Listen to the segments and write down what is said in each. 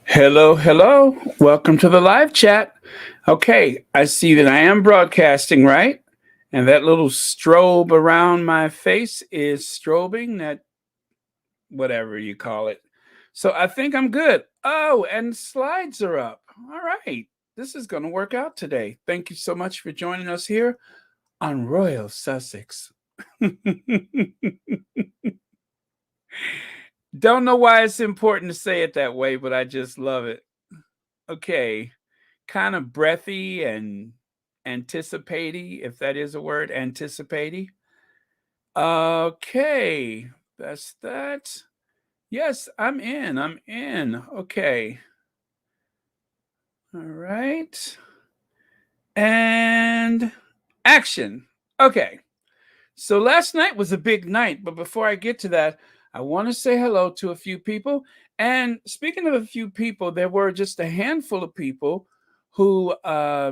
Hello, hello. Welcome to the live chat. Okay, I see that I am broadcasting, right? And that little strobe around my face is strobing, that whatever you call it. So I think I'm good. Oh, and slides are up. All right. This is going to work out today. Thank you so much for joining us here on Royal Sussex. Don't know why it's important to say it that way, but I just love it. Okay. Kind of breathy and anticipatey, if that is a word, anticipatey. Okay, that's that. Yes, I'm in. I'm in. Okay. All right. And action. Okay. So last night was a big night, but before I get to that, I want to say hello to a few people. And speaking of a few people, there were just a handful of people who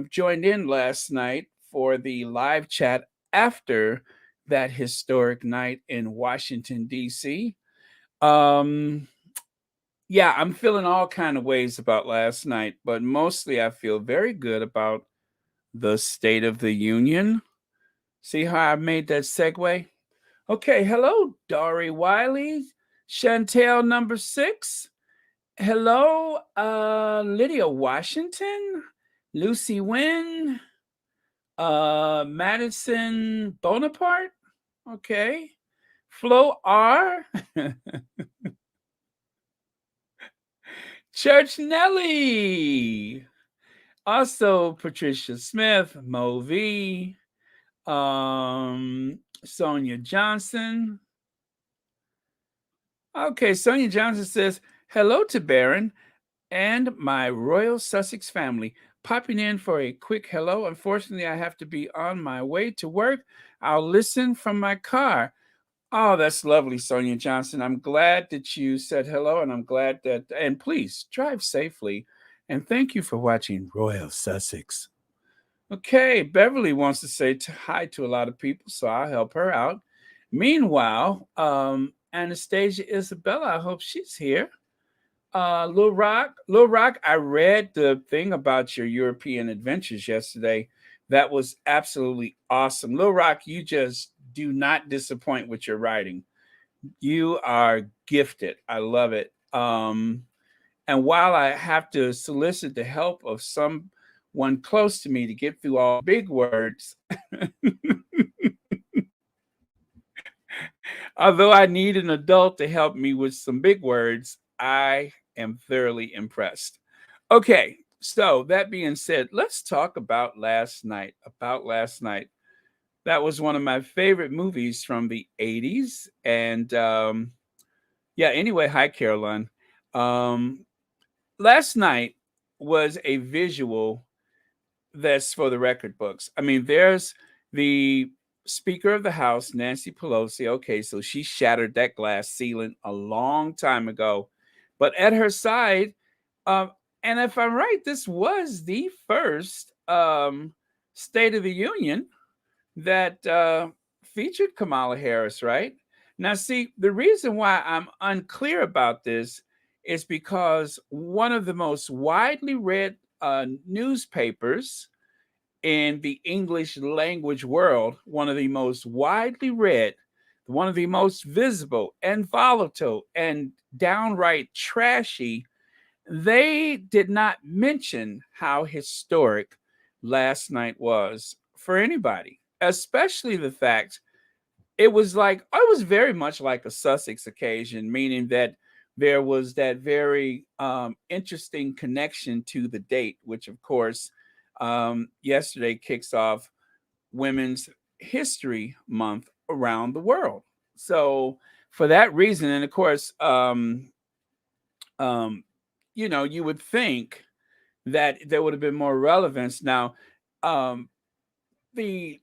joined in last night for the live chat after that historic night in Washington, D.C. Um, yeah, I'm feeling all kind of ways about last night, but mostly I feel very good about the State of the Union. See how I made that segue? Okay, hello, Dory Wiley, Chantel number 6. Hello, Lydia Washington, Lucy Wynn, Madison Bonaparte. Okay, Flo R, Church Nelly. Also, Patricia Smith, Mo V, Sonia Johnson. Okay, Sonia Johnson says, hello to Baron and my Royal Sussex family. Popping in for a quick hello. Unfortunately, I have to be on my way to work. I'll listen from my car. Oh, that's lovely, Sonia Johnson. I'm glad that you said hello, and I'm glad that, and please drive safely. And thank you for watching Royal Sussex. Okay, Beverly wants to say hi to a lot of people, so I'll help her out. Meanwhile, Anastasia Isabella, I hope she's here. Lil Rock, I read the thing about your European adventures yesterday. That was absolutely awesome. Lil Rock, you just do not disappoint with your writing. You are gifted. I love it. And while I have to solicit the help of someone close to me to get through all big words, although I need an adult to help me with some big words, I am thoroughly impressed. Okay, so that being said, let's talk about last night. That was one of my favorite movies from the 80s. And yeah, anyway, hi, Caroline. Last night was a visual that's for the record books. I mean, there's the Speaker of the House, Nancy Pelosi. Okay, so she shattered that glass ceiling a long time ago. But at her side, and if I'm right, this was the first State of the Union that featured Kamala Harris, right? Now, see, the reason why I'm unclear about this is because one of the most widely read newspapers in the English language world, one of the most widely read, one of the most visible and volatile and downright trashy, they did not mention how historic last night was for anybody, especially the fact it was very much like a Sussex occasion, meaning that there was that very interesting connection to the date, which of course yesterday kicks off Women's History Month around the world. So for that reason, and of course, um, you would think that there would have been more relevance. Now, um, the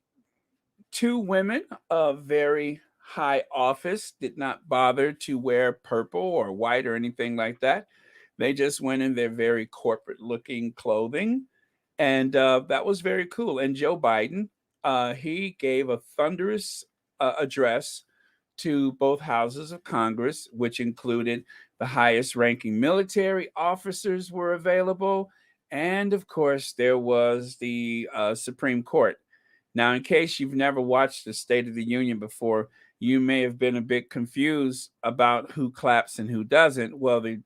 two women of very high office did not bother to wear purple or white or anything like that. They just went in their very corporate looking clothing. And that was very cool. And Joe Biden, he gave a thunderous address to both houses of Congress, which included the highest ranking military officers were available. And of course, there was the Supreme Court. Now, in case you've never watched the State of the Union before, you may have been a bit confused about who claps and who doesn't. Well, the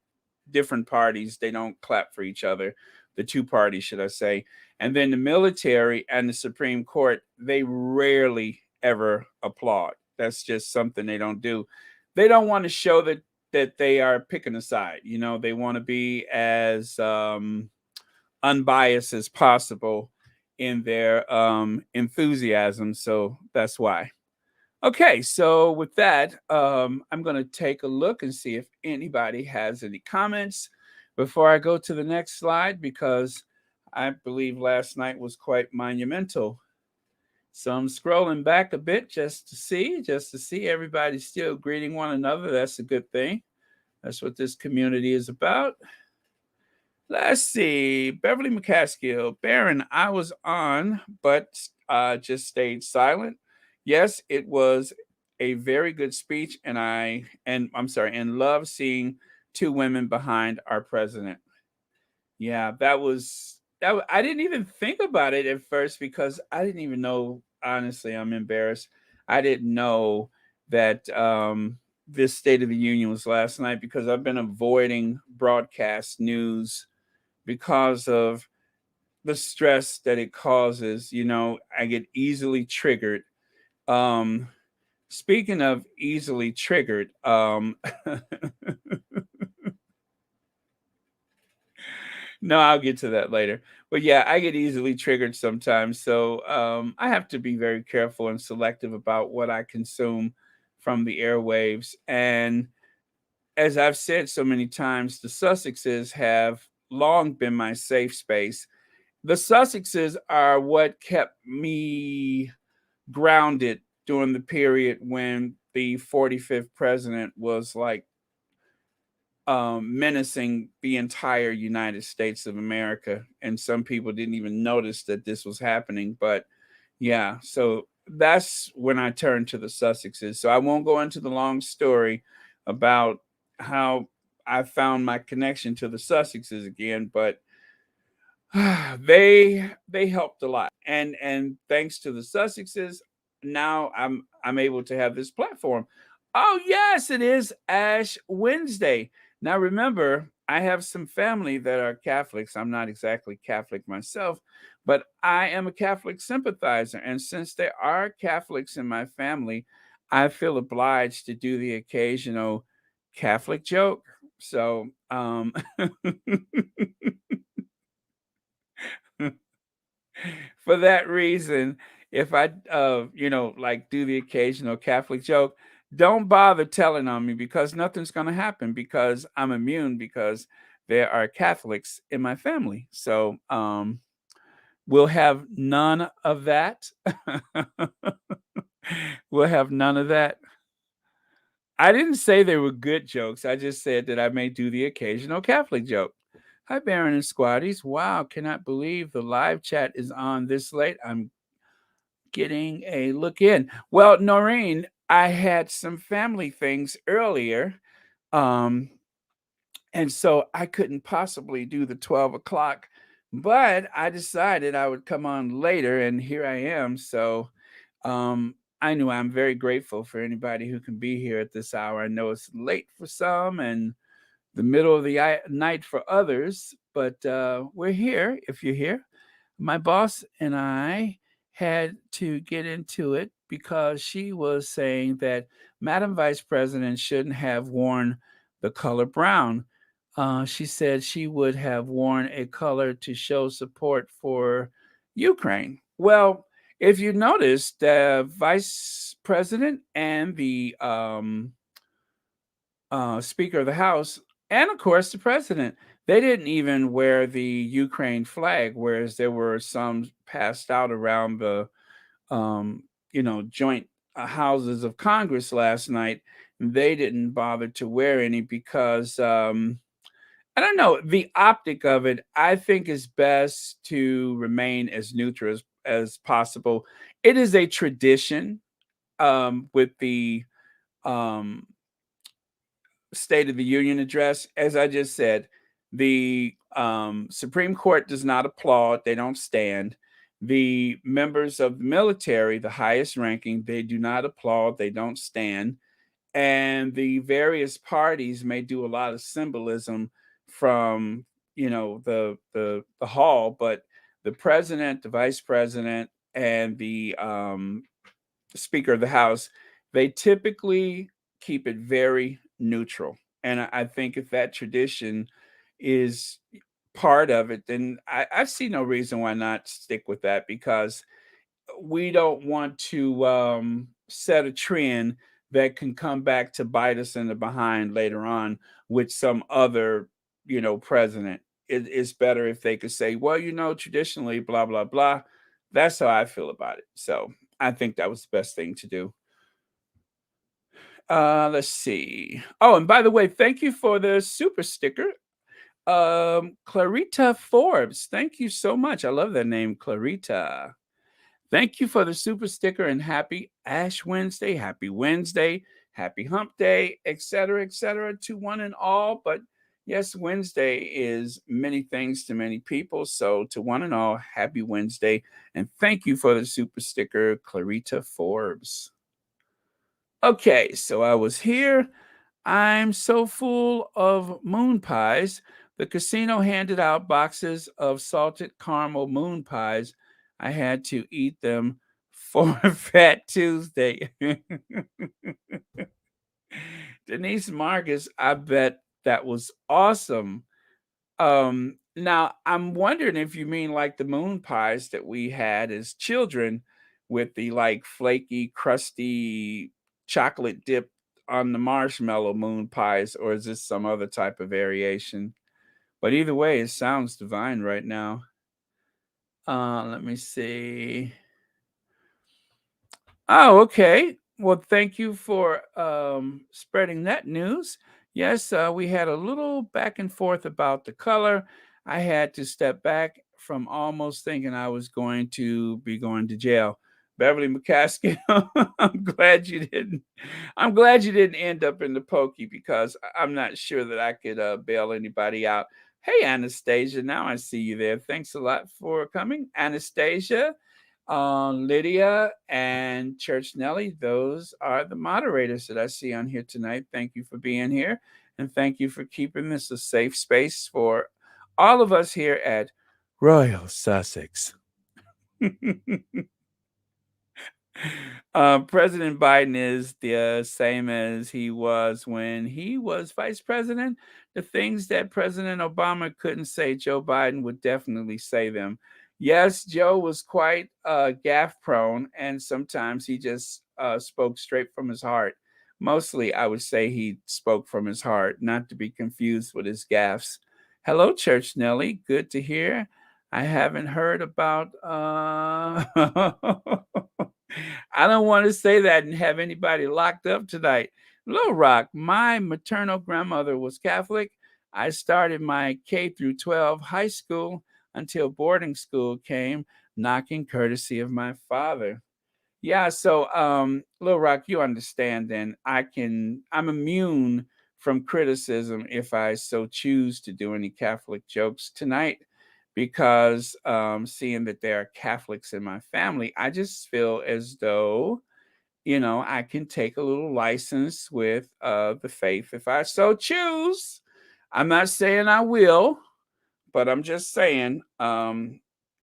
different parties, they don't clap for each other. The two parties, should I say. And then the military and the Supreme Court, they rarely ever applaud. That's just something they don't do. They don't want to show that they are picking a side. They want to be as unbiased as possible in their enthusiasm. So that's why. Okay, so with that, I'm going to take a look and see if anybody has any comments before I go to the next slide because I believe last night was quite monumental. So I'm scrolling back a bit just to see everybody's still greeting one another. That's a good thing. That's what this community is about. Let's see. Beverly McCaskill. Baron, I was on, but just stayed silent. Yes, it was a very good speech, and I'm sorry, and love seeing two women behind our president. Yeah, I didn't even think about it at first because I didn't even know. Honestly, I'm embarrassed. I didn't know that this State of the Union was last night because I've been avoiding broadcast news because of the stress that it causes. I get easily triggered. Um, Speaking of easily triggered, no, I'll get to that later. But yeah, I get easily triggered sometimes. So I have to be very careful and selective about what I consume from the airwaves. And as I've said so many times, the Sussexes have long been my safe space. The Sussexes are what kept me grounded during the period when the 45th president was like menacing the entire United States of America. And some people didn't even notice that this was happening. But yeah, so that's when I turned to the Sussexes. So I won't go into the long story about how I found my connection to the Sussexes again, but they helped a lot, and thanks to the Sussexes, now I'm able to have this platform. Oh yes, it is Ash Wednesday. Now remember, I have some family that are Catholics. I'm not exactly Catholic myself, but I am a Catholic sympathizer, and since there are Catholics in my family, I feel obliged to do the occasional Catholic joke. So for that reason, if I, like do the occasional Catholic joke, don't bother telling on me because nothing's going to happen because I'm immune because there are Catholics in my family. So we'll have none of that. We'll have none of that. I didn't say they were good jokes. I just said that I may do the occasional Catholic joke. Hi, Baron and Squatties. Wow, cannot believe the live chat is on this late. I'm getting a look in. Well, Noreen, I had some family things earlier. Um, and so I couldn't possibly do the 12 o'clock, but I decided I would come on later, and here I am. So I knew I'm very grateful for anybody who can be here at this hour. I know it's late for some and the middle of the night for others, but we're here if you're here. My boss and I had to get into it because she was saying that Madam Vice President shouldn't have worn the color brown. She said she would have worn a color to show support for Ukraine. Well, if you noticed, the Vice President and the Speaker of the House, and of course the President. They didn't even wear the Ukraine flag, whereas there were some passed out around the, um, joint houses of Congress last night. They didn't bother to wear any because I don't know the optic of it. I think is best to remain as neutral as possible. It is a tradition with the um, State of the Union address, as I just said, the Supreme Court does not applaud, they don't stand. The members of the military, the highest ranking, they do not applaud, they don't stand. And the various parties may do a lot of symbolism from the hall, but the president, the vice president, and the Speaker of the House, they typically keep it very neutral. And I think if that tradition is part of it, then I see no reason why not stick with that because we don't want to set a trend that can come back to bite us in the behind later on with some other, president. It's better if they could say, well, traditionally, blah, blah, blah. That's how I feel about it. So I think that was the best thing to do. Let's see. Oh, and by the way, thank you for the super sticker. Clarita Forbes, thank you so much. I love that name, Clarita. Thank you for the super sticker and happy Ash Wednesday, happy Wednesday, happy hump day, etc., to one and all. But yes, Wednesday is many things to many people. So to one and all, happy Wednesday. And thank you for the super sticker, Clarita Forbes. Okay, so I was here. I'm so full of moon pies. The casino handed out boxes of salted caramel moon pies. I had to eat them for Fat Tuesday. Denise Marcus, I bet that was awesome. Now I'm wondering if you mean like the moon pies that we had as children with the like flaky, crusty chocolate dip on the marshmallow moon pies, or is this some other type of variation? But either way, it sounds divine right now. Let me see. Oh, okay. Well, thank you for spreading that news. Yes, we had a little back and forth about the color. I had to step back from almost thinking I was going to be going to jail. Beverly McCaskill, I'm glad you didn't. I'm glad you didn't end up in the pokey because I'm not sure that I could bail anybody out. Hey, Anastasia, now I see you there. Thanks a lot for coming, Anastasia. Lydia and Church Nelly, those are the moderators that I see on here tonight. Thank you for being here. And thank you for keeping this a safe space for all of us here at Royal Sussex. President Biden is the same as he was when he was vice president. The things that President Obama couldn't say, Joe Biden would definitely say them. Yes, Joe was quite gaffe prone, and sometimes he just spoke straight from his heart. Mostly, I would say he spoke from his heart, not to be confused with his gaffes. Hello, Church Nelly. Good to hear. I haven't heard about. I don't want to say that and have anybody locked up tonight. Little Rock, my maternal grandmother was Catholic. I started my K through 12 high school until boarding school came knocking, courtesy of my father. Yeah, so Lil Rock, you understand then I'm immune from criticism if I so choose to do any Catholic jokes tonight because seeing that there are Catholics in my family, I just feel as though, I can take a little license with the faith if I so choose. I'm not saying I will, but I'm just saying,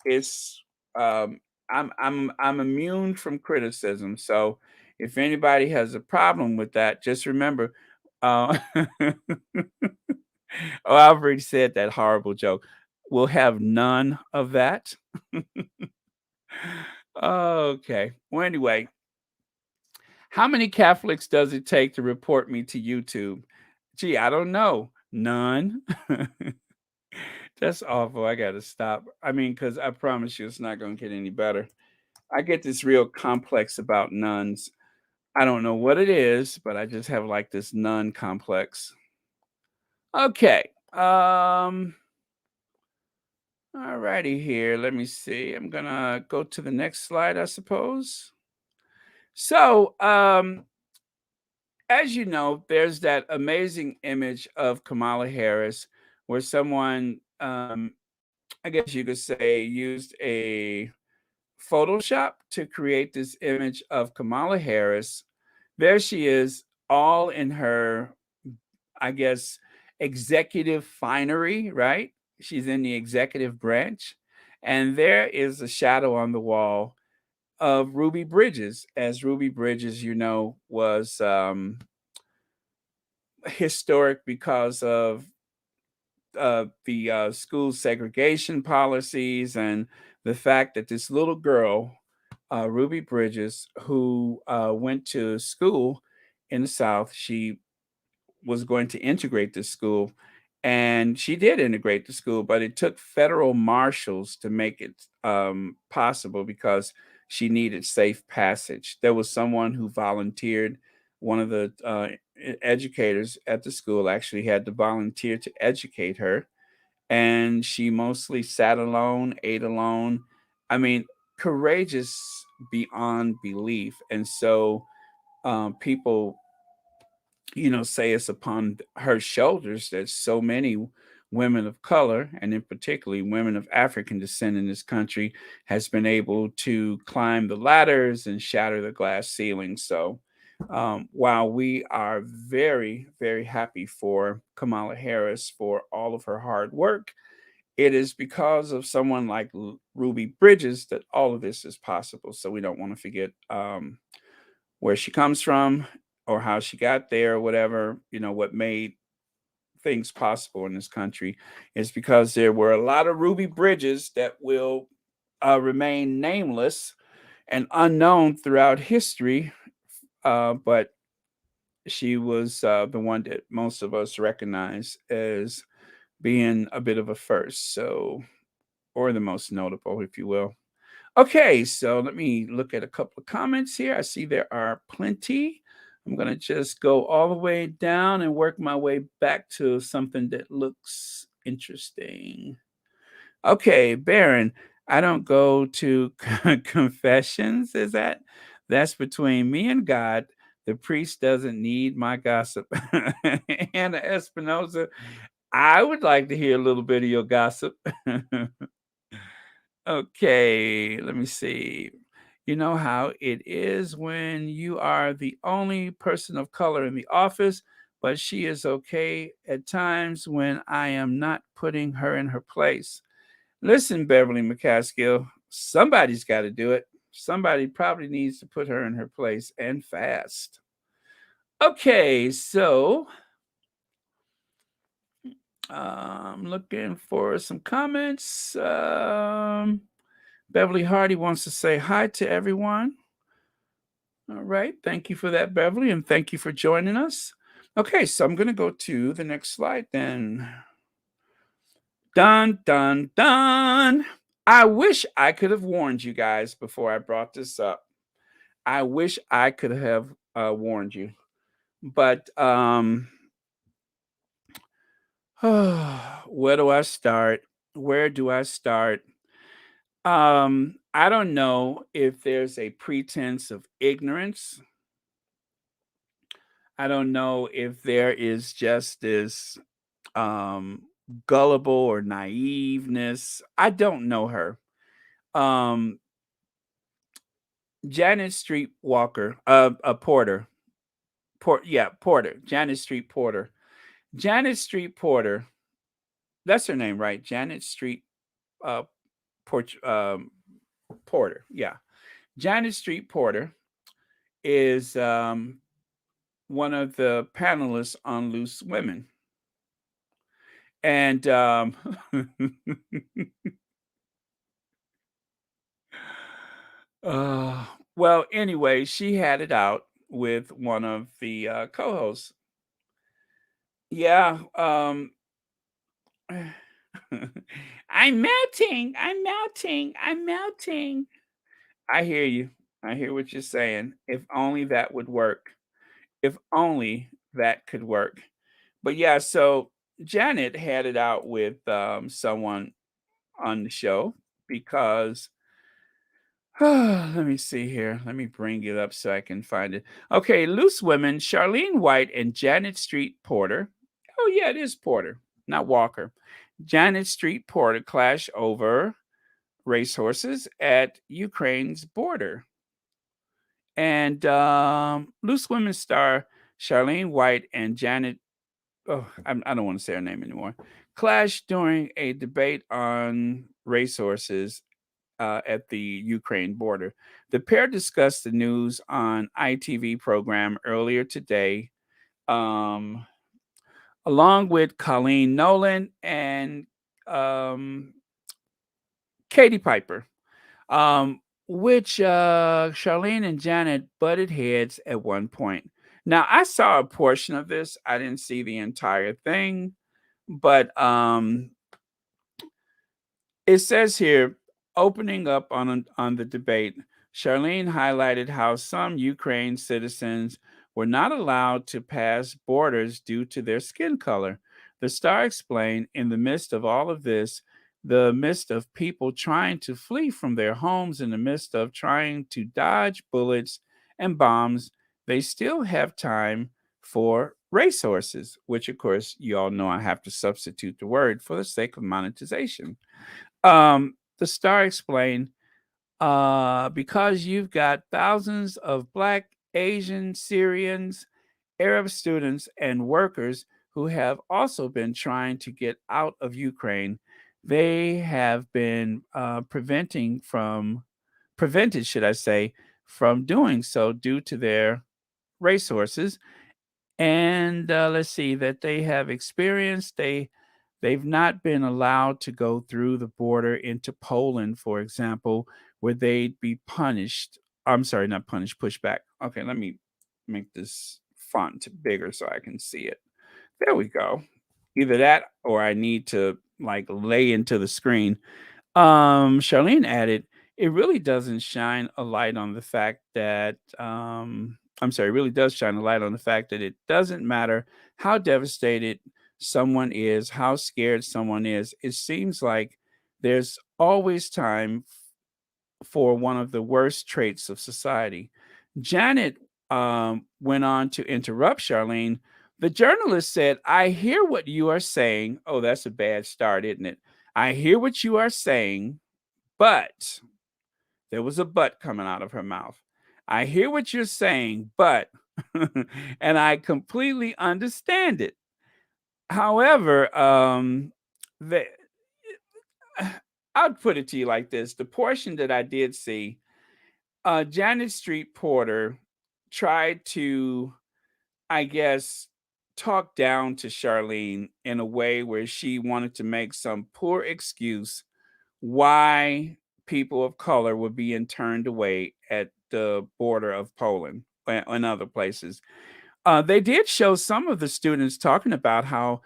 it's um, I'm immune from criticism. So if anybody has a problem with that, just remember. Oh, I've already said that horrible joke. We'll have none of that. Okay. Well, anyway, how many Catholics does it take to report me to YouTube? Gee, I don't know. None. That's awful. I gotta stop. I mean, because I promise you, it's not gonna get any better. I get this real complex about nuns. I don't know what it is, but I just have like this nun complex. Okay. Alrighty here. Let me see. I'm gonna go to the next slide, I suppose. So, as you know, there's that amazing image of Kamala Harris where someone, I guess you could say, used a Photoshop to create this image of Kamala Harris. There she is, all in her, I guess, executive finery, right? She's in the executive branch. And there is a shadow on the wall of Ruby Bridges, as Ruby Bridges, was historic because of the school segregation policies and the fact that this little girl, Ruby Bridges, who went to school in the South, she was going to integrate the school. And she did integrate the school, but it took federal marshals to make it possible because she needed safe passage. There was someone who volunteered, one of the educators at the school actually had to volunteer to educate her. And she mostly sat alone, ate alone. I mean, courageous beyond belief. And so people say it's upon her shoulders that so many women of color, and in particularly women of African descent in this country, has been able to climb the ladders and shatter the glass ceiling. So, while we are very, very happy for Kamala Harris for all of her hard work, it is because of someone like Ruby Bridges that all of this is possible. So we don't want to forget where she comes from or how she got there or whatever, what made things possible in this country is because there were a lot of Ruby Bridges that will remain nameless and unknown throughout history. But she was the one that most of us recognize as being a bit of a first. So, or the most notable, if you will. Okay, so let me look at a couple of comments here. I see there are plenty. I'm going to just go all the way down and work my way back to something that looks interesting. Okay, Baron, I don't go to confessions. That's between me and God. The priest doesn't need my gossip. Anna Espinosa, I would like to hear a little bit of your gossip. Okay, let me see. You know how it is when you are the only person of color in the office, but she is okay at times when I am not putting her in her place. Listen, Beverly McCaskill, somebody's got to do it. Somebody probably needs to put her in her place and fast. Okay, so I'm looking for some comments. Beverly Hardy wants to say hi to everyone. All right. Thank you for that, Beverly, and thank you for joining us. Okay, so I'm going to go to the next slide then. Dun, dun, dun. I wish I could have warned you guys before I brought this up. I wish I could have warned you. But where do I start? Where do I start? I don't know if there's a pretense of ignorance. I don't know if there is just this um gullible or naiveness. I don't know her. Um Janet Street Walker, Porter. Porter. Janet Street Porter. Janet Street Porter. That's her name, right? Janet Street uh Port, Porter. Yeah. Janet Street Porter is one of the panelists on Loose Women. And uh, well, anyway, she had it out with one of the co-hosts. Yeah, I'm melting. I'm melting. I'm melting. I hear you. I hear what you're saying. If only that would work. If only that could work. But yeah, so Janet had it out with someone on the show because let me see here. Let me bring it up so I can find it. Okay, Loose Women, Charlene White and Janet Street Porter. Oh, yeah, it is Porter, not Walker. Janet Street Porter clash over racehorses at Ukraine's border. And Loose Women star Charlene White and Janet, I don't want to say her name anymore, clashed during a debate on racehorses at the Ukraine border. The pair discussed the news on ITV program earlier today, um, along with Colleen Nolan and um, Katie Piper, which Charlene and Janet butted heads at one point. Now, I saw a portion of this. I didn't see the entire thing, but it says here, opening up on the debate, Charlene highlighted how some Ukraine citizens were not allowed to pass borders due to their skin color. The star explained, in the midst of all of this, the midst of people trying to flee from their homes, in the midst of trying to dodge bullets and bombs, they still have time for racehorses, which, of course, you all know I have to substitute the word for the sake of monetization. The star explained, because you've got thousands of Black, Asian, Syrians, Arab students, and workers who have also been trying to get out of Ukraine. They have been prevented, should I say, from doing so due to their resources. And let's see that they have experienced they've not been allowed to go through the border into Poland, for example, where they'd be punished. I'm sorry, not punished, pushed back. Okay, let me make this font bigger so I can see it. There we go. Either that or I need to like lay into the screen. Charlene added, it really doesn't shine a light on the fact that, I'm sorry, it really does shine a light on the fact that it doesn't matter how devastated someone is, how scared someone is. It seems like there's always time for one of the worst traits of society. Janet went on to interrupt Charlene. The journalist said, I hear what you are saying. Oh, that's a bad start, isn't it? I hear what you are saying, but there was a but coming out of her mouth. I hear what you're saying, but, and I completely understand it. However, the, I'll put it to you like this: the portion that I did see, Janet Street Porter tried to, I guess, talk down to Charlene in a way where she wanted to make some poor excuse why people of color were being turned away at the border of Poland and other places. They did show some of the students talking about how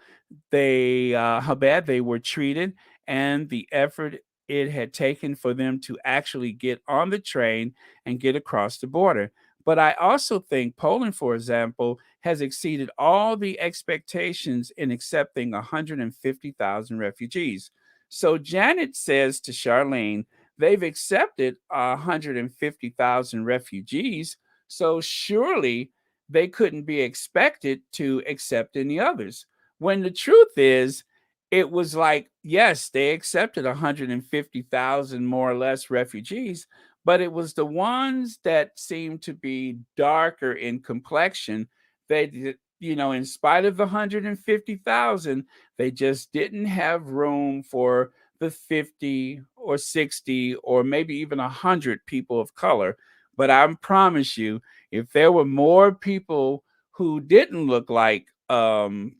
bad they were treated and the effort it had taken for them to actually get on the train and get across the border. But I also think Poland, for example, has exceeded all the expectations in accepting 150,000 refugees. So Janet says to Charlene they've accepted 150,000 refugees, so surely they couldn't be expected to accept any others. When the truth is, it was like, yes, they accepted 150,000 more or less refugees, but it was the ones that seemed to be darker in complexion. In spite of the 150,000, they just didn't have room for the 50 or 60 or maybe even 100 people of color. But I promise you, if there were more people who didn't look like, you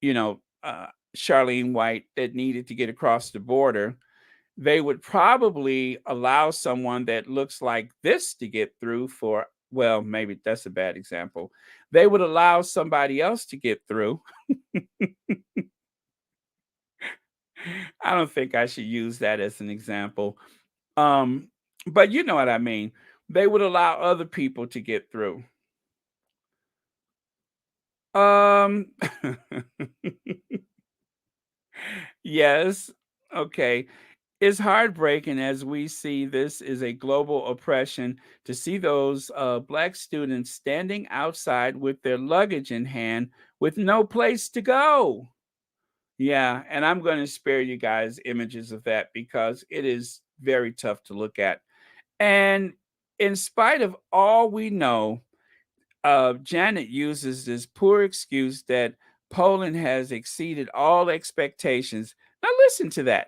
know, uh, Charlene White that needed to get across the border, they would probably allow someone that looks like this to get through for, well, maybe that's a bad example. They would allow somebody else to get through. I don't think I should use that as an example. Um, but you know what I mean. They would allow other people to get through. Um, yes. Okay. It's heartbreaking as we see this is a global oppression to see those Black students standing outside with their luggage in hand with no place to go. Yeah, and I'm going to spare you guys images of that because it is very tough to look at. And in spite of all we know, Janet uses this poor excuse that Poland has exceeded all expectations. Now, listen to that.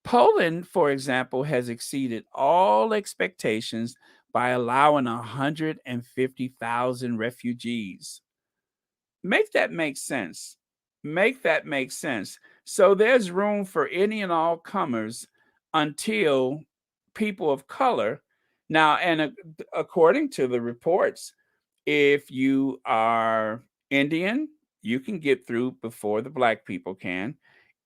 Poland, for example, has exceeded all expectations by allowing 150,000 refugees. Make that make sense. Make that make sense. So there's room for any and all comers until people of color. Now, and according to the reports, if you are Indian, you can get through before the Black people can.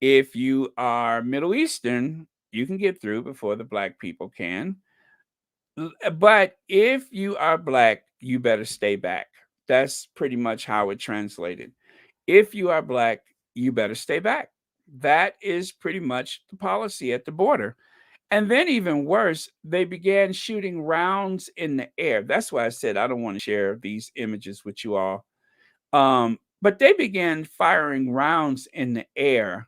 If you are Middle Eastern, you can get through before the Black people can. But if you are Black, you better stay back. That's pretty much how it translated. If you are Black, you better stay back. That is pretty much the policy at the border. And then, even worse, they began shooting rounds in the air. That's why I said I don't want to share these images with you all. But they began firing rounds in the air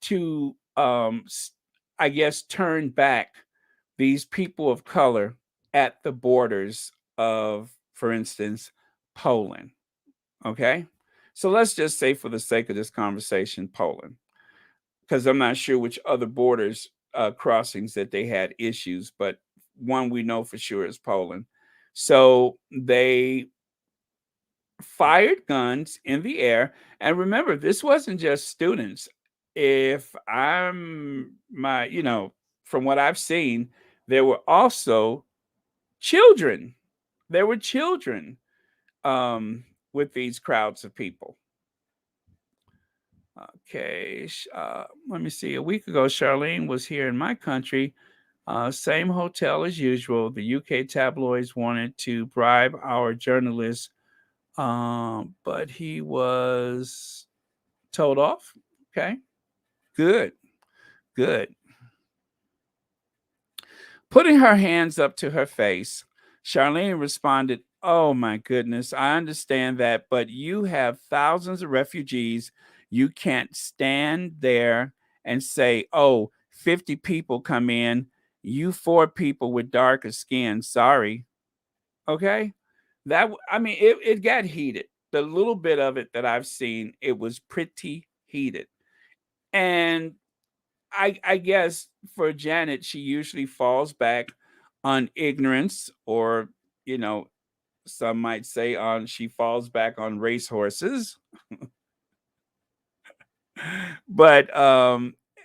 to, I guess, turn back these people of color at the borders of, for instance, Poland. Okay. So let's just say, for the sake of this conversation, Poland, because I'm not sure which other borders crossings that they had issues, but one we know for sure is Poland. So they fired guns in the air. And remember, this wasn't just students. If I'm my, from what I've seen, there were also children. There were children um, with these crowds of people. Okay, let me see. A week ago, Charlene was here in my country. Same hotel as usual. The UK tabloids wanted to bribe our journalist, but he was told off. Okay, good, good. Putting her hands up to her face, Charlene responded, "Oh my goodness, I understand that, but you have thousands of refugees. You can't stand there and say, oh, 50 people come in, you four people with darker skin. Sorry." Okay? I mean, it got heated. The little bit of it that I've seen, it was pretty heated. And I guess for Janet, she usually falls back on ignorance, or, you know, some might say on she falls back on racehorses. But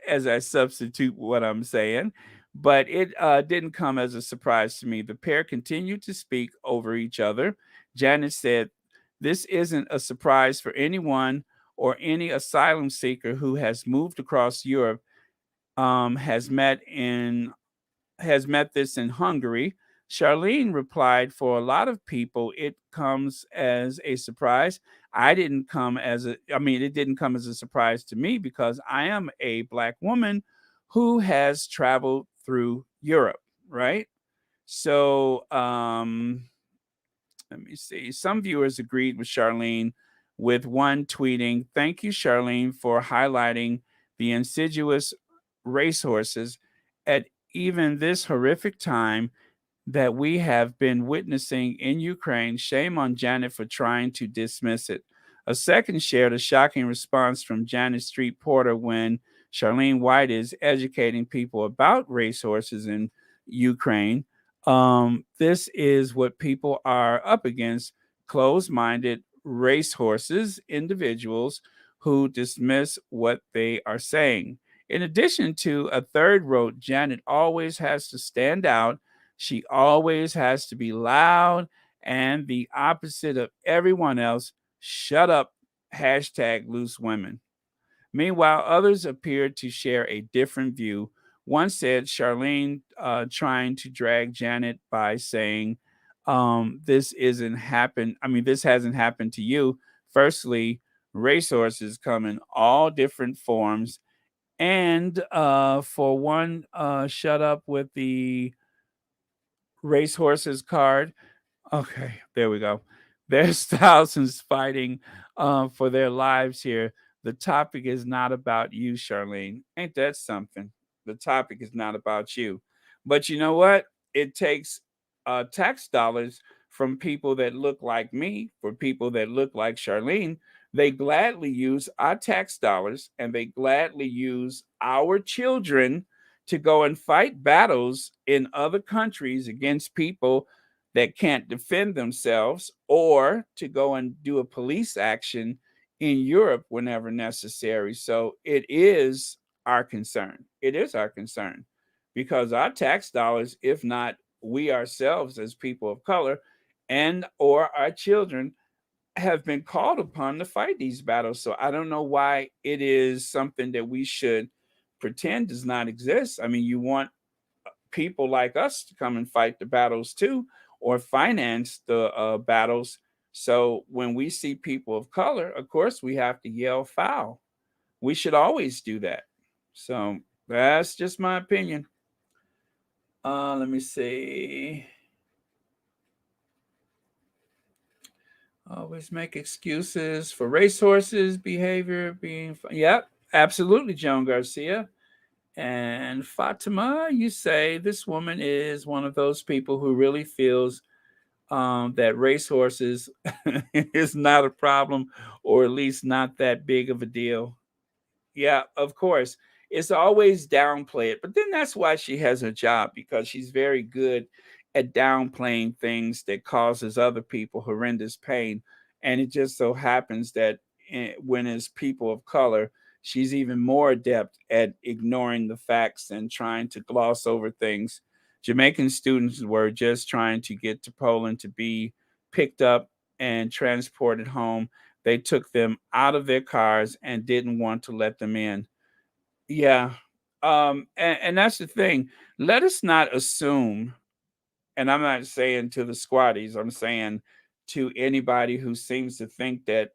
as I substitute what I'm saying, but it didn't come as a surprise to me. The pair continued to speak over each other. Janet said, "This isn't a surprise for anyone or any asylum seeker who has moved across Europe, has met this in Hungary." Charlene replied, "For a lot of people, it comes as a surprise. It didn't come as a surprise to me because I am a Black woman who has traveled through Europe, right? So let me see. Some viewers agreed with Charlene, with one tweeting, "Thank you, Charlene, for highlighting the insidious racehorses at even this horrific time that we have been witnessing in Ukraine. Shame on Janet for trying to dismiss it." A second shared a shocking response from Janet Street Porter when Charlene White is educating people about racehorses in Ukraine. This is what people are up against: closed minded racehorses, individuals who dismiss what they are saying. In addition to, a third wrote, "Janet always has to stand out. She always has to be loud and the opposite of everyone else. Shut up. Hashtag loose women." Meanwhile, others appeared to share a different view. One said Charlene trying to drag Janet by saying, "This isn't happened. I mean, this hasn't happened to you. Firstly, racehorses come in all different forms. And for one, shut up with the racehorses card." Okay, there we go. There's thousands fighting for their lives here. The topic is not about you, Charlene. Ain't that something? The topic is not about you. But you know what? It takes tax dollars from people that look like me, for people that look like Charlene. They gladly use our tax dollars and they gladly use our children to go and fight battles in other countries against people that can't defend themselves, or to go and do a police action in Europe whenever necessary. So it is our concern. It is our concern because our tax dollars, if not we ourselves as people of color and or our children, have been called upon to fight these battles. So I don't know why it is something that we should pretend does not exist. I mean, you want people like us to come and fight the battles too, or finance the battles. So when we see people of color, of course, we have to yell foul. We should always do that. So that's just my opinion. Let me see. Always make excuses for racehorses behavior being. Yep, absolutely, Joan Garcia. And Fatima, you say this woman is one of those people who really feels that racehorses is not a problem, or at least not that big of a deal. Yeah, of course. It's always downplay it. But then that's why she has a job, because she's very good at downplaying things that causes other people horrendous pain. And it just so happens that when it's people of color, she's even more adept at ignoring the facts and trying to gloss over things. Jamaican students were just trying to get to Poland to be picked up and transported home. They took them out of their cars and didn't want to let them in. Yeah. And that's the thing. Let us not assume, and I'm not saying to the squatties, I'm saying to anybody who seems to think that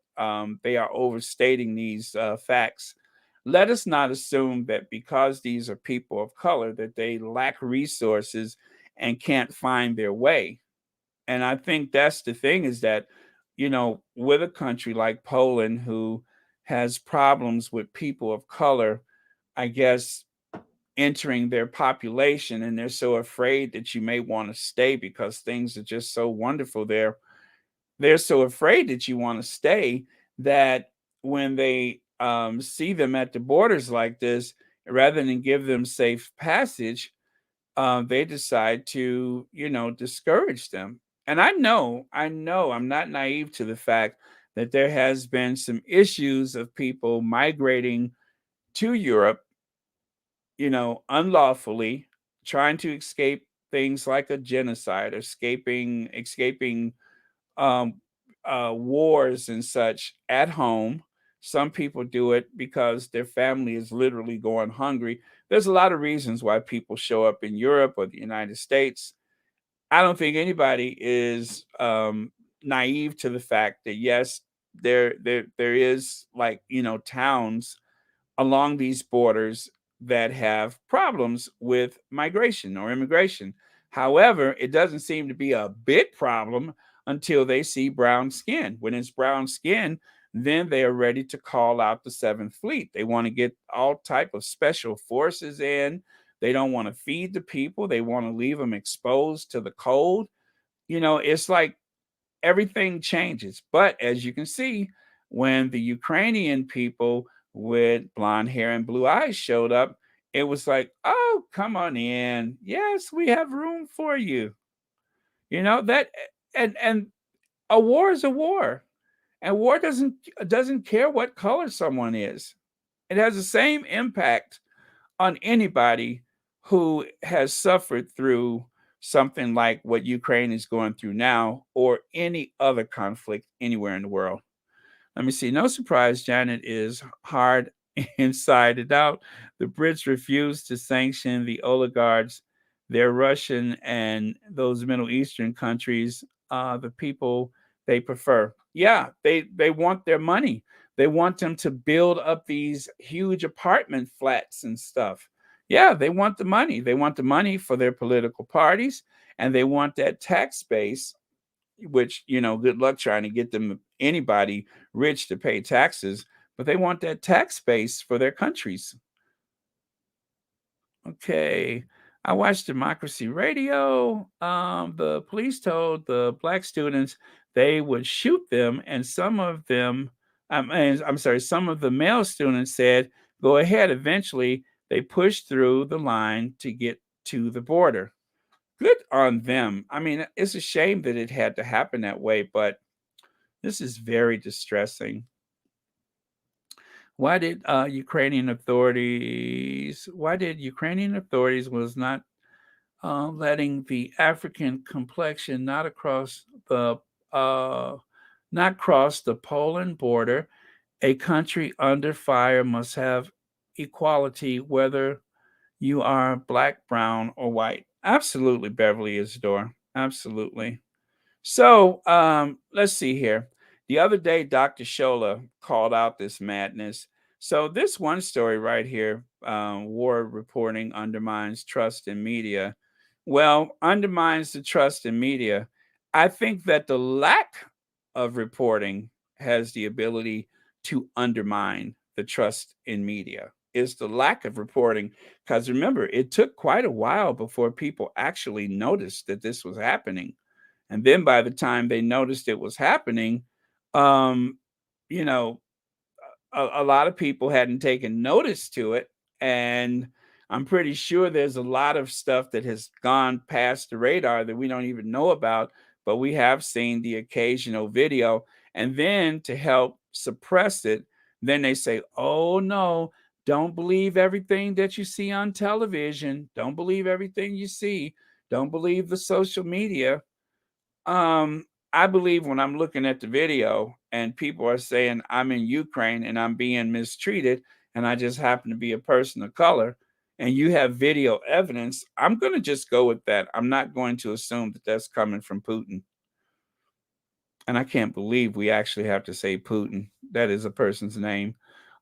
they are overstating these facts. Let us not assume that because these are people of color that they lack resources and can't find their way. And I think that's the thing, is that, with a country like Poland who has problems with people of color, I guess, entering their population, and they're so afraid that you may want to stay because things are just so wonderful there. They're so afraid that you want to stay that when they see them at the borders like this, rather than give them safe passage, they decide to, discourage them. And I know, I'm not naive to the fact that there has been some issues of people migrating to Europe, unlawfully, trying to escape things like a genocide, escaping um, wars and such at home. Some people do it because their family is literally going hungry. There's a lot of reasons why people show up in Europe or the United States. I don't think anybody is naive to the fact that yes, there is, like, towns along these borders that have problems with migration or immigration. However, it doesn't seem to be a big problem until they see brown skin. When it's brown skin, then they are ready to call out the Seventh Fleet. They want to get all type of special forces in. They don't want to feed the people. They want to leave them exposed to the cold. It's like everything changes. But as you can see, when the Ukrainian people with blonde hair and blue eyes showed up, it was like, oh, come on in. Yes, we have room for you. That and a war is a war. And war doesn't care what color someone is. It has the same impact on anybody who has suffered through something like what Ukraine is going through now or any other conflict anywhere in the world. Let me see. No surprise, Janet is hard inside it out. The Brits refused to sanction the oligarchs. They're Russian and those Middle Eastern countries, the people they prefer. Yeah, they want their money. They want them to build up these huge apartment flats and stuff. Yeah, they want the money. They want the money for their political parties, and they want that tax base, which, good luck trying to get them anybody rich to pay taxes, but they want that tax base for their countries. Okay. I watched Democracy Radio. The police told the black students they would shoot them, and some of them, I'm sorry, some of the male students said, go ahead. Eventually, they pushed through the line to get to the border. Good on them. I mean, it's a shame that it had to happen that way, but this is very distressing. Why did Ukrainian authorities was not letting the African complexion the uh, not cross the Poland border? A country under fire must have equality, whether you are black, brown, or white. Absolutely, Beverly Isidore. Absolutely. So let's see here. The other day, Dr. Shola called out this madness. So this one story right here, war reporting undermines trust in media. Well, undermines the trust in media. I think that the lack of reporting has the ability to undermine the trust in media. Is the lack of reporting, because remember, it took quite a while before people actually noticed that this was happening, and then by the time they noticed it was happening, um, you know, a lot of people hadn't taken notice to it. And I'm pretty sure there's a lot of stuff that has gone past the radar that we don't even know about, but we have seen the occasional video. And then to help suppress it, then they say, oh no, don't believe everything that you see on television. Don't believe everything you see. Don't believe the social media. I believe when I'm looking at the video and people are saying I'm in Ukraine and I'm being mistreated and I just happen to be a person of color and you have video evidence, I'm going to just go with that. I'm not going to assume that that's coming from Putin. And I can't believe we actually have to say Putin. That is a person's name.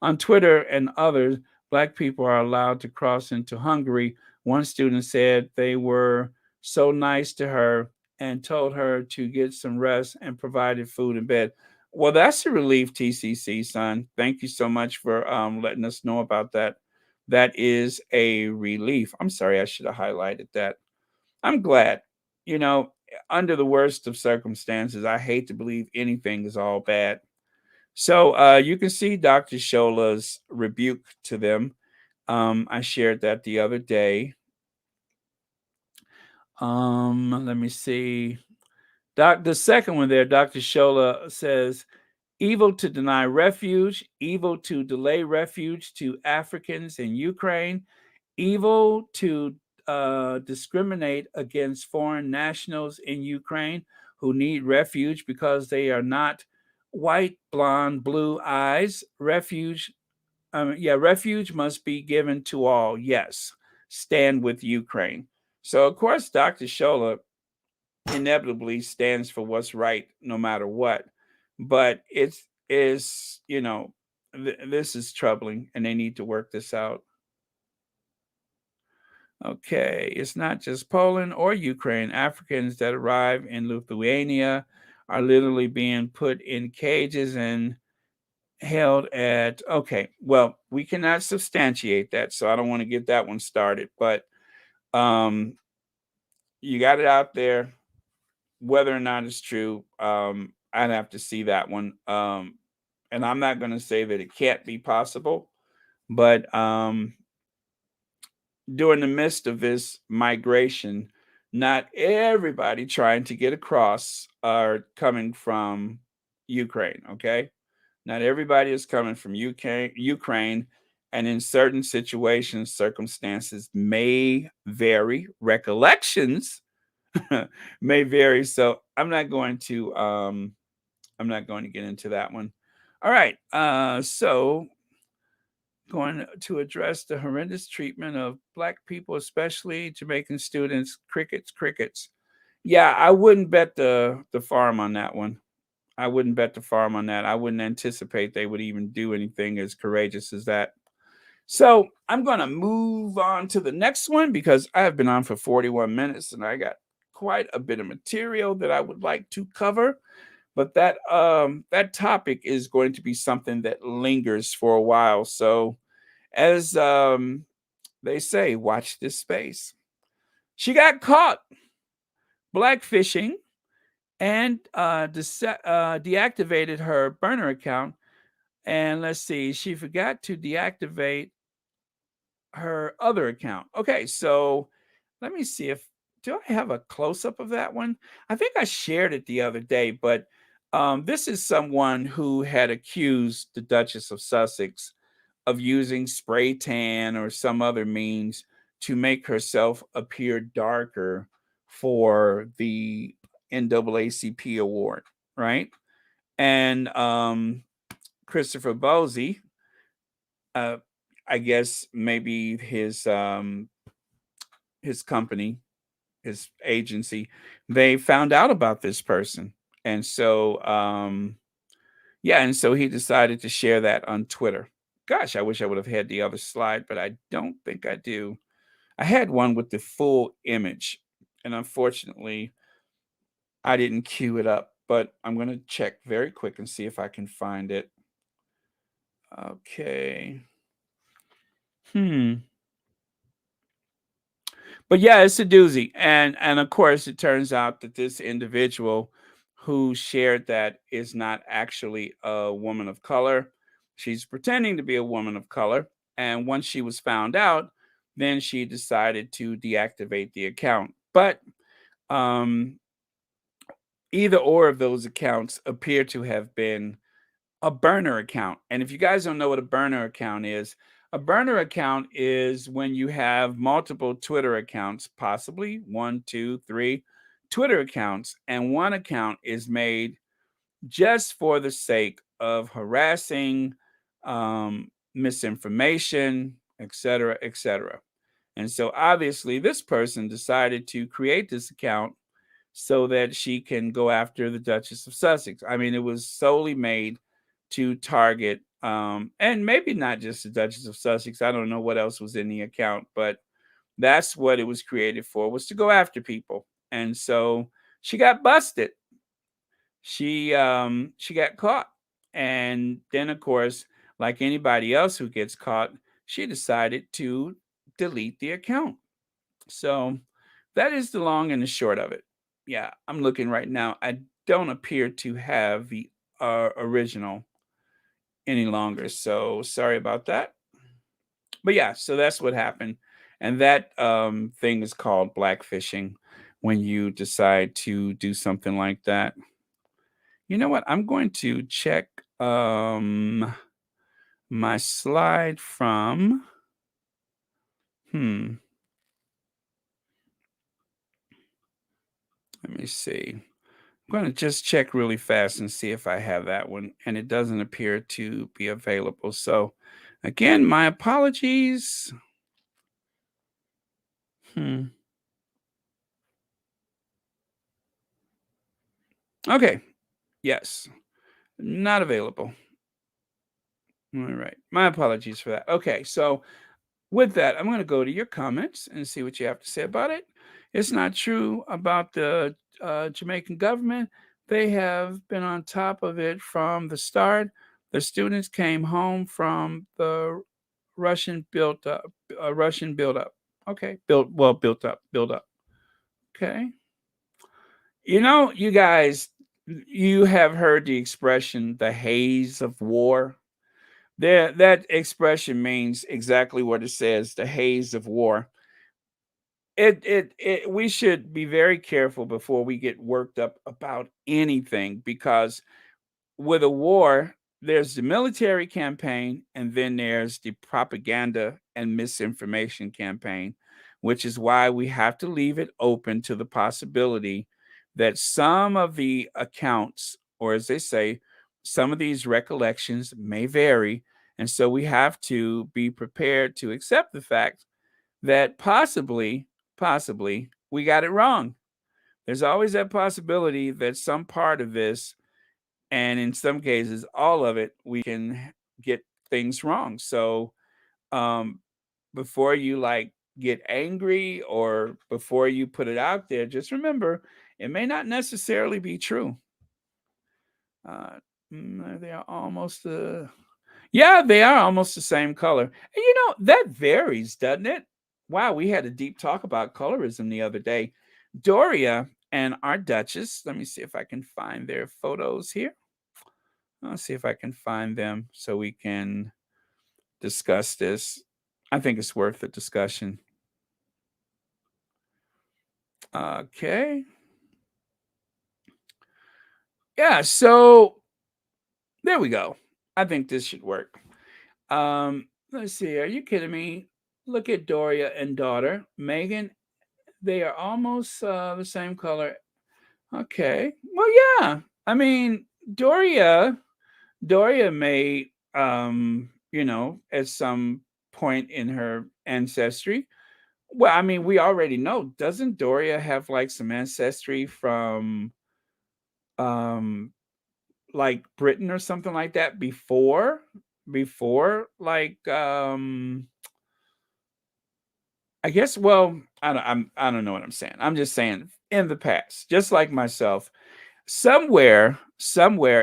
On Twitter and others, black people are allowed to cross into Hungary. One student said they were so nice to her and told her to get some rest and provided food and bed. Well, that's a relief, TCC, son. Thank you so much for letting us know about that. That is a relief. I'm sorry, I should have highlighted that. I'm glad. You know, under the worst of circumstances, I hate to believe anything is all bad. So you can see Dr. Shola's rebuke to them. I shared that the other day. Let me see. The second one there, Dr. Shola says, evil to deny refuge, evil to delay refuge to Africans in Ukraine, evil to discriminate against foreign nationals in Ukraine who need refuge because they are not white, blonde, blue eyes. Refuge must be given to all. Yes, stand with Ukraine. So, of course, Dr. Shola inevitably stands for what's right no matter what. But this is troubling and they need to work this out. Okay, it's not just Poland or Ukraine. Africans that arrive in Lithuania are literally being put in cages and held at. Okay, well, we cannot substantiate that, so I don't want to get that one started. But um, you got it out there. Whether or not it's true, I'd have to see that one. And I'm not going to say that it can't be possible, but during the midst of this migration, not everybody trying to get across are coming from Ukraine. Okay, not everybody is coming from Ukraine, and in certain situations, circumstances may vary. Recollections may vary. So I'm not going to get into that one. All right. So going to address the horrendous treatment of black people, especially Jamaican students. Crickets, crickets. Yeah, I wouldn't bet the farm on that one. I wouldn't bet the farm on that. I wouldn't anticipate they would even do anything as courageous as that. So I'm going to move on to the next one because I have been on for 41 minutes and I got quite a bit of material that I would like to cover. But that topic is going to be something that lingers for a while. So as they say, watch this space. She got caught blackfishing and deactivated her burner account. And let's see, she forgot to deactivate her other account. Okay, so let me see if do I have a close up of that one? I think I shared it the other day, but this is someone who had accused the Duchess of Sussex of using spray tan or some other means to make herself appear darker for the NAACP award, right? And Christopher Bosey, uh, I guess maybe his company, his agency, they found out about this person, and so yeah, and so he decided to share that on Twitter. Gosh, I wish I would have had the other slide, but I don't think I do. I had one with the full image, and unfortunately, I didn't queue it up. But I'm going to check very quick and see if I can find it. Okay. Hmm. But yeah, it's a doozy, and of course, it turns out that this individual who shared that is not actually a woman of color. She's pretending to be a woman of color, and once she was found out, then she decided to deactivate the account. But um, either or of those accounts appear to have been a burner account. And if you guys don't know what a burner account is when you have multiple Twitter accounts, possibly one, two, three Twitter accounts, and one account is made just for the sake of harassing, misinformation, etc., etc. And so obviously, this person decided to create this account so that she can go after the Duchess of Sussex. I mean, it was solely made to target, and maybe not just the Duchess of Sussex. I don't know what else was in the account, but that's what it was created for, was to go after people. And so she got busted. She got caught, and then of course, like anybody else who gets caught, she decided to delete the account. So that is the long and the short of it. Yeah, I'm looking right now. I don't appear to have the original any longer. So sorry about that. But yeah, so that's what happened. And that thing is called blackfishing when you decide to do something like that. You know what? I'm going to check my slide from hmm. Let me see. I'm going to just check really fast and see if I have that one, and it doesn't appear to be available. So, again, my apologies. Hmm. Okay. Yes. Not available. All right. My apologies for that. Okay. So, with that, I'm going to go to your comments and see what you have to say about it. It's not true about the Jamaican government. They have been on top of it from the start. The students came home from the Russian built up, Russian build up. Okay, built up, build up. Okay, you guys, you have heard the expression "the haze of war." There, that expression means exactly what it says, the haze of war. We should be very careful before we get worked up about anything, because with a war, there's the military campaign and then there's the propaganda and misinformation campaign, which is why we have to leave it open to the possibility that some of the accounts, or as they say, some of these recollections may vary. And so we have to be prepared to accept the fact that possibly, we got it wrong. There's always that possibility that some part of this, and in some cases all of it, we can get things wrong. So um before you like get angry or before you put it out there, just remember it may not necessarily be true. uh they are almost yeah, they are almost the same color. And that varies, doesn't it? Wow, we had a deep talk about colorism the other day. Doria and our Duchess, let me see if I can find their photos here. I'll see if I can find them so we can discuss this. I think it's worth the discussion. Okay. Yeah, so there we go. I think this should work. Let's see. Are you kidding me? Look at Doria and daughter, Meghan. They are almost the same color. Okay. Well, yeah. I mean, Doria may at some point in her ancestry. Well, I mean, we already know. Doesn't Doria have like some ancestry from um like Britain or something like that before like I guess, well, I don't know what I'm saying. I'm just saying in the past, just like myself, somewhere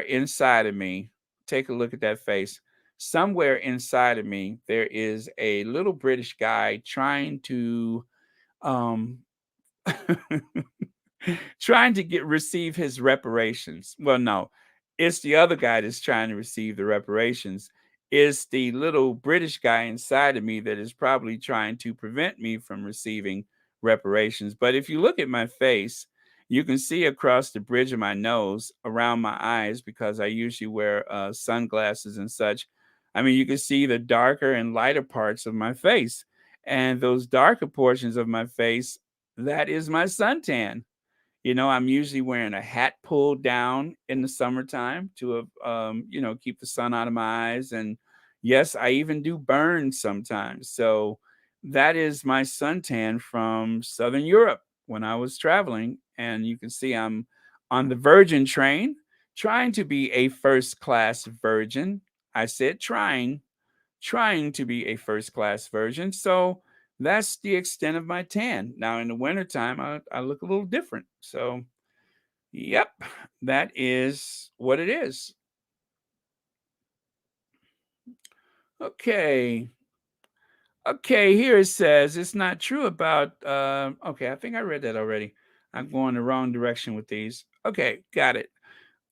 inside of me, take a look at that face. Somewhere inside of me there is a little British guy trying to um trying to get receive his reparations. Well, no, it's the other guy that's trying to receive the reparations. It's the little British guy inside of me that is probably trying to prevent me from receiving reparations. But if you look at my face, you can see across the bridge of my nose, around my eyes, because I usually wear sunglasses and such. I mean, you can see the darker and lighter parts of my face. And those darker portions of my face, that is my suntan. I'm usually wearing a hat pulled down in the summertime to, keep the sun out of my eyes. And yes, I even do burn sometimes. So that is my suntan from Southern Europe when I was traveling. And you can see I'm on the Virgin train, trying to be a first class virgin. I said trying to be a first class version. So that's the extent of my tan. Now in the wintertime, I look a little different. So, yep, that is what it is. Okay. Okay, here it says it's not true about okay, I think I read that already. I'm going the wrong direction with these. Okay, got it.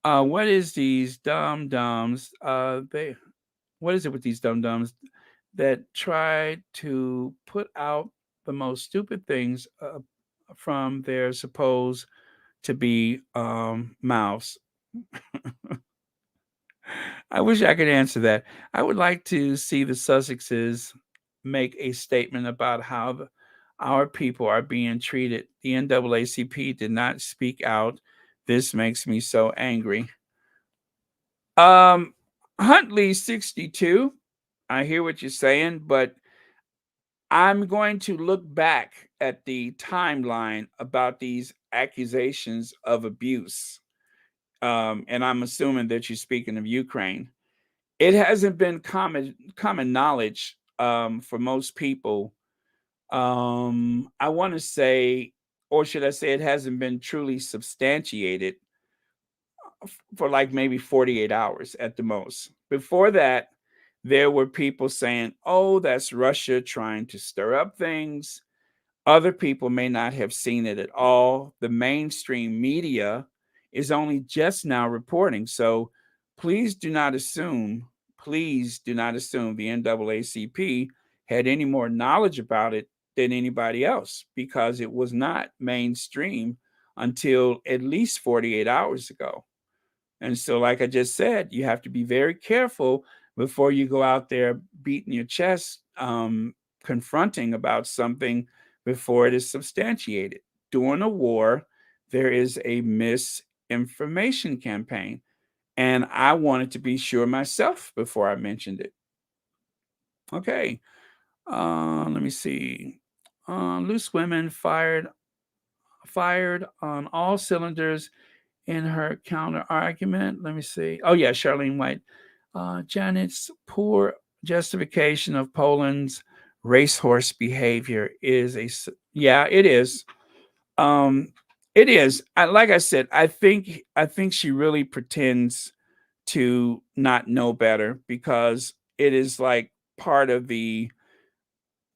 What is these dum dums? They what is it with these dum dums that try to put out the most stupid things from their supposed to be mouths? I wish I could answer that. I would like to see the Sussexes make a statement about how our people are being treated. The NAACP did not speak out. This makes me so angry. Um, Huntley 62. I hear what you're saying, but I'm going to look back at the timeline about these accusations of abuse. And I'm assuming that you're speaking of Ukraine. It hasn't been common knowledge for most people. I want to say, or should I say, it hasn't been truly substantiated for like maybe 48 hours at the most. Before that, there were people saying, oh, that's Russia trying to stir up things. Other people may not have seen it at all. The mainstream media is only just now reporting. So please do not assume, please do not assume the NAACP had any more knowledge about it than anybody else, because it was not mainstream until at least 48 hours ago. And so, like I just said, you have to be very careful before you go out there beating your chest, confronting about something before it is substantiated. During a war, there is a misinformation campaign. And I wanted to be sure myself before I mentioned it. Okay. Let me see. Loose women fired on all cylinders in her counter argument. Let me see. Oh, yeah, Charlene White. Janet's poor justification of Poland's racehorse behavior is yeah, it is. Um, it is. Like I said, I think she really pretends to not know better, because it is like part of the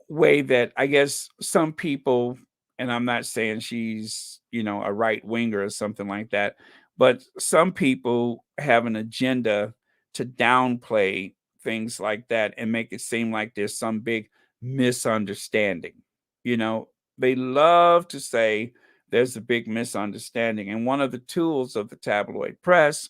way that I guess some people, and I'm not saying she's, a right winger or something like that, but some people have an agenda to downplay things like that and make it seem like there's some big misunderstanding. You know, they love to say there's a big misunderstanding. And one of the tools of the tabloid press,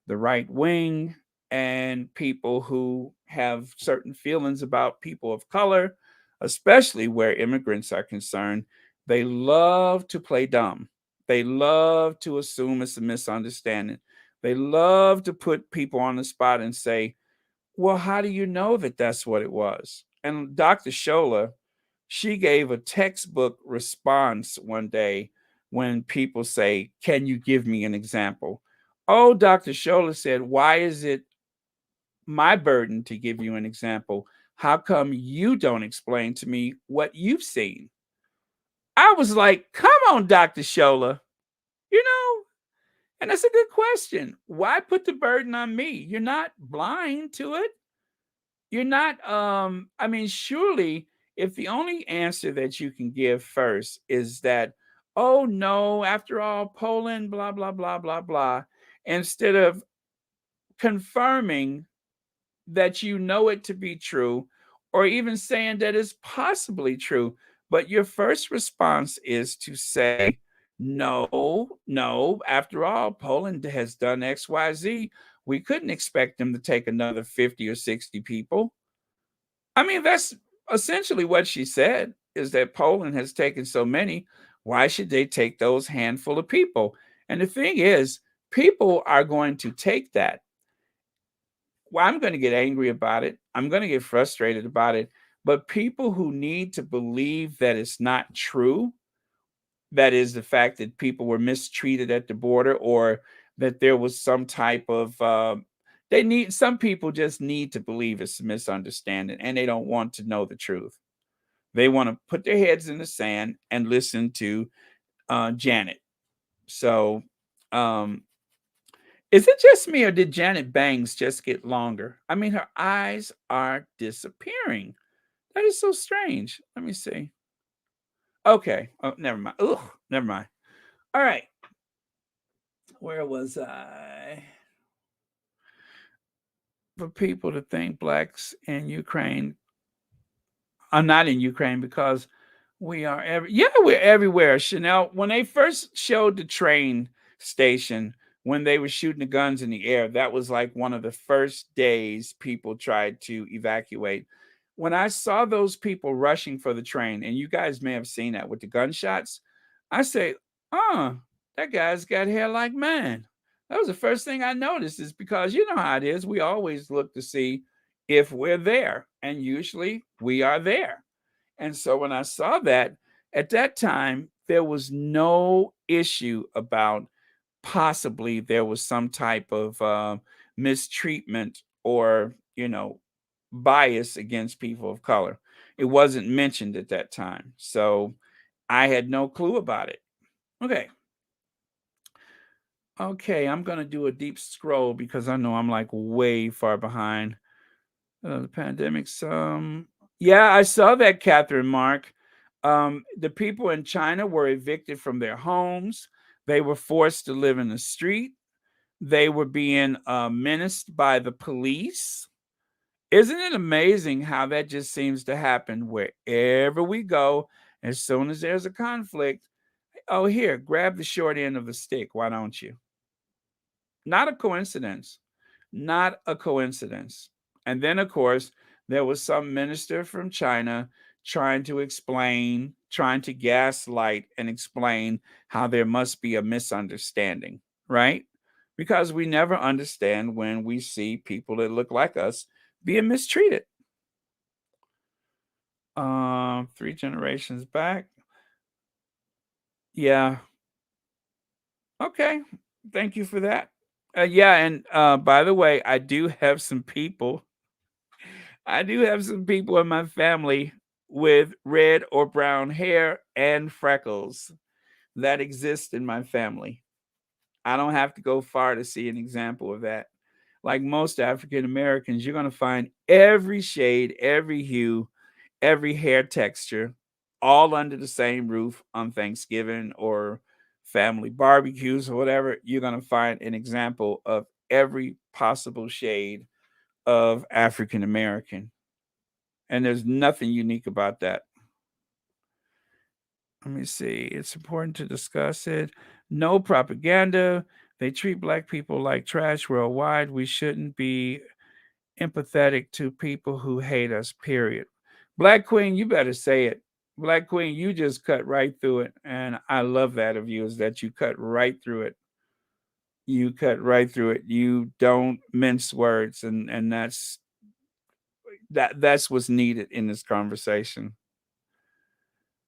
the right wing, and people who have certain feelings about people of color, especially where immigrants are concerned, they love to play dumb. They love to assume it's a misunderstanding. They love to put people on the spot and say, well, how do you know that that's what it was? And Dr. Shola, she gave a textbook response one day when people say, can you give me an example? Oh, Dr. Shola said, why is it my burden to give you an example? How come you don't explain to me what you've seen? I was like, come on, Dr. Shola, you know, and that's a good question. Why put the burden on me? You're not blind to it. You're not, I mean, surely if the only answer that you can give first is that, oh no, after all, Poland, blah, blah, blah, blah, blah, instead of confirming that you know it to be true, or even saying that it's possibly true. But your first response is to say, no, no, after all, Poland has done XYZ. We couldn't expect them to take another 50 or 60 people. I mean, that's essentially what she said, is that Poland has taken so many. Why should they take those handful of people? And the thing is, people are going to take that. Well, I'm going to get angry about it. I'm going to get frustrated about it. But people who need to believe that it's not true, that is the fact that people were mistreated at the border, or that there was some type of, some people just need to believe it's a misunderstanding, and they don't want to know the truth. They want to put their heads in the sand and listen to Janet. So, um, is it just me, or did Janet Bangs just get longer? I mean, her eyes are disappearing. That is so strange. Let me see. Okay. Oh, never mind. Ugh, never mind. All right. Where was I? For people to think blacks in Ukraine, I'm not in Ukraine, because we're everywhere. Chanel, when they first showed the train station, when they were shooting the guns in the air, that was like one of the first days people tried to evacuate. When I saw those people rushing for the train, and you guys may have seen that with the gunshots, I say, that guy's got hair like mine. That was the first thing I noticed, is because you know how it is. We always look to see if we're there, and usually we are there. And so when I saw that, at that time, there was no issue about possibly there was some type of mistreatment, or, bias against people of color. It wasn't mentioned at that time. So I had no clue about it. Okay. Okay, I'm going to do a deep scroll because I know I'm like way far behind. The pandemics. Yeah, I saw that, Catherine Mark. The people in China were evicted from their homes. They were forced to live in the street. They were being menaced by the police. Isn't it amazing how that just seems to happen wherever we go? As soon as there's a conflict, oh, here, grab the short end of the stick. Why don't you? Not a coincidence. Not a coincidence. And then, of course, there was some minister from China trying to explain, trying to gaslight and explain how there must be a misunderstanding, right? Because we never understand when we see people that look like us being mistreated. 3 generations back. Yeah. Okay. Thank you for that. Yeah, and by the way, I do have some people in my family with red or brown hair and freckles that exist in my family. I don't have to go far to see an example of that. Like most African Americans, you're going to find every shade, every hue, every hair texture, all under the same roof on Thanksgiving or family barbecues or whatever. You're going to find an example of every possible shade of African American. And there's nothing unique about that. Let me see. It's important to discuss it. No propaganda. They treat black people like trash worldwide. We shouldn't be empathetic to people who hate us, period. Black Queen, you better say it. Black Queen, you just cut right through it. And I love that of you, is that you cut right through it. You cut right through it. You don't mince words, and that's what's needed in this conversation.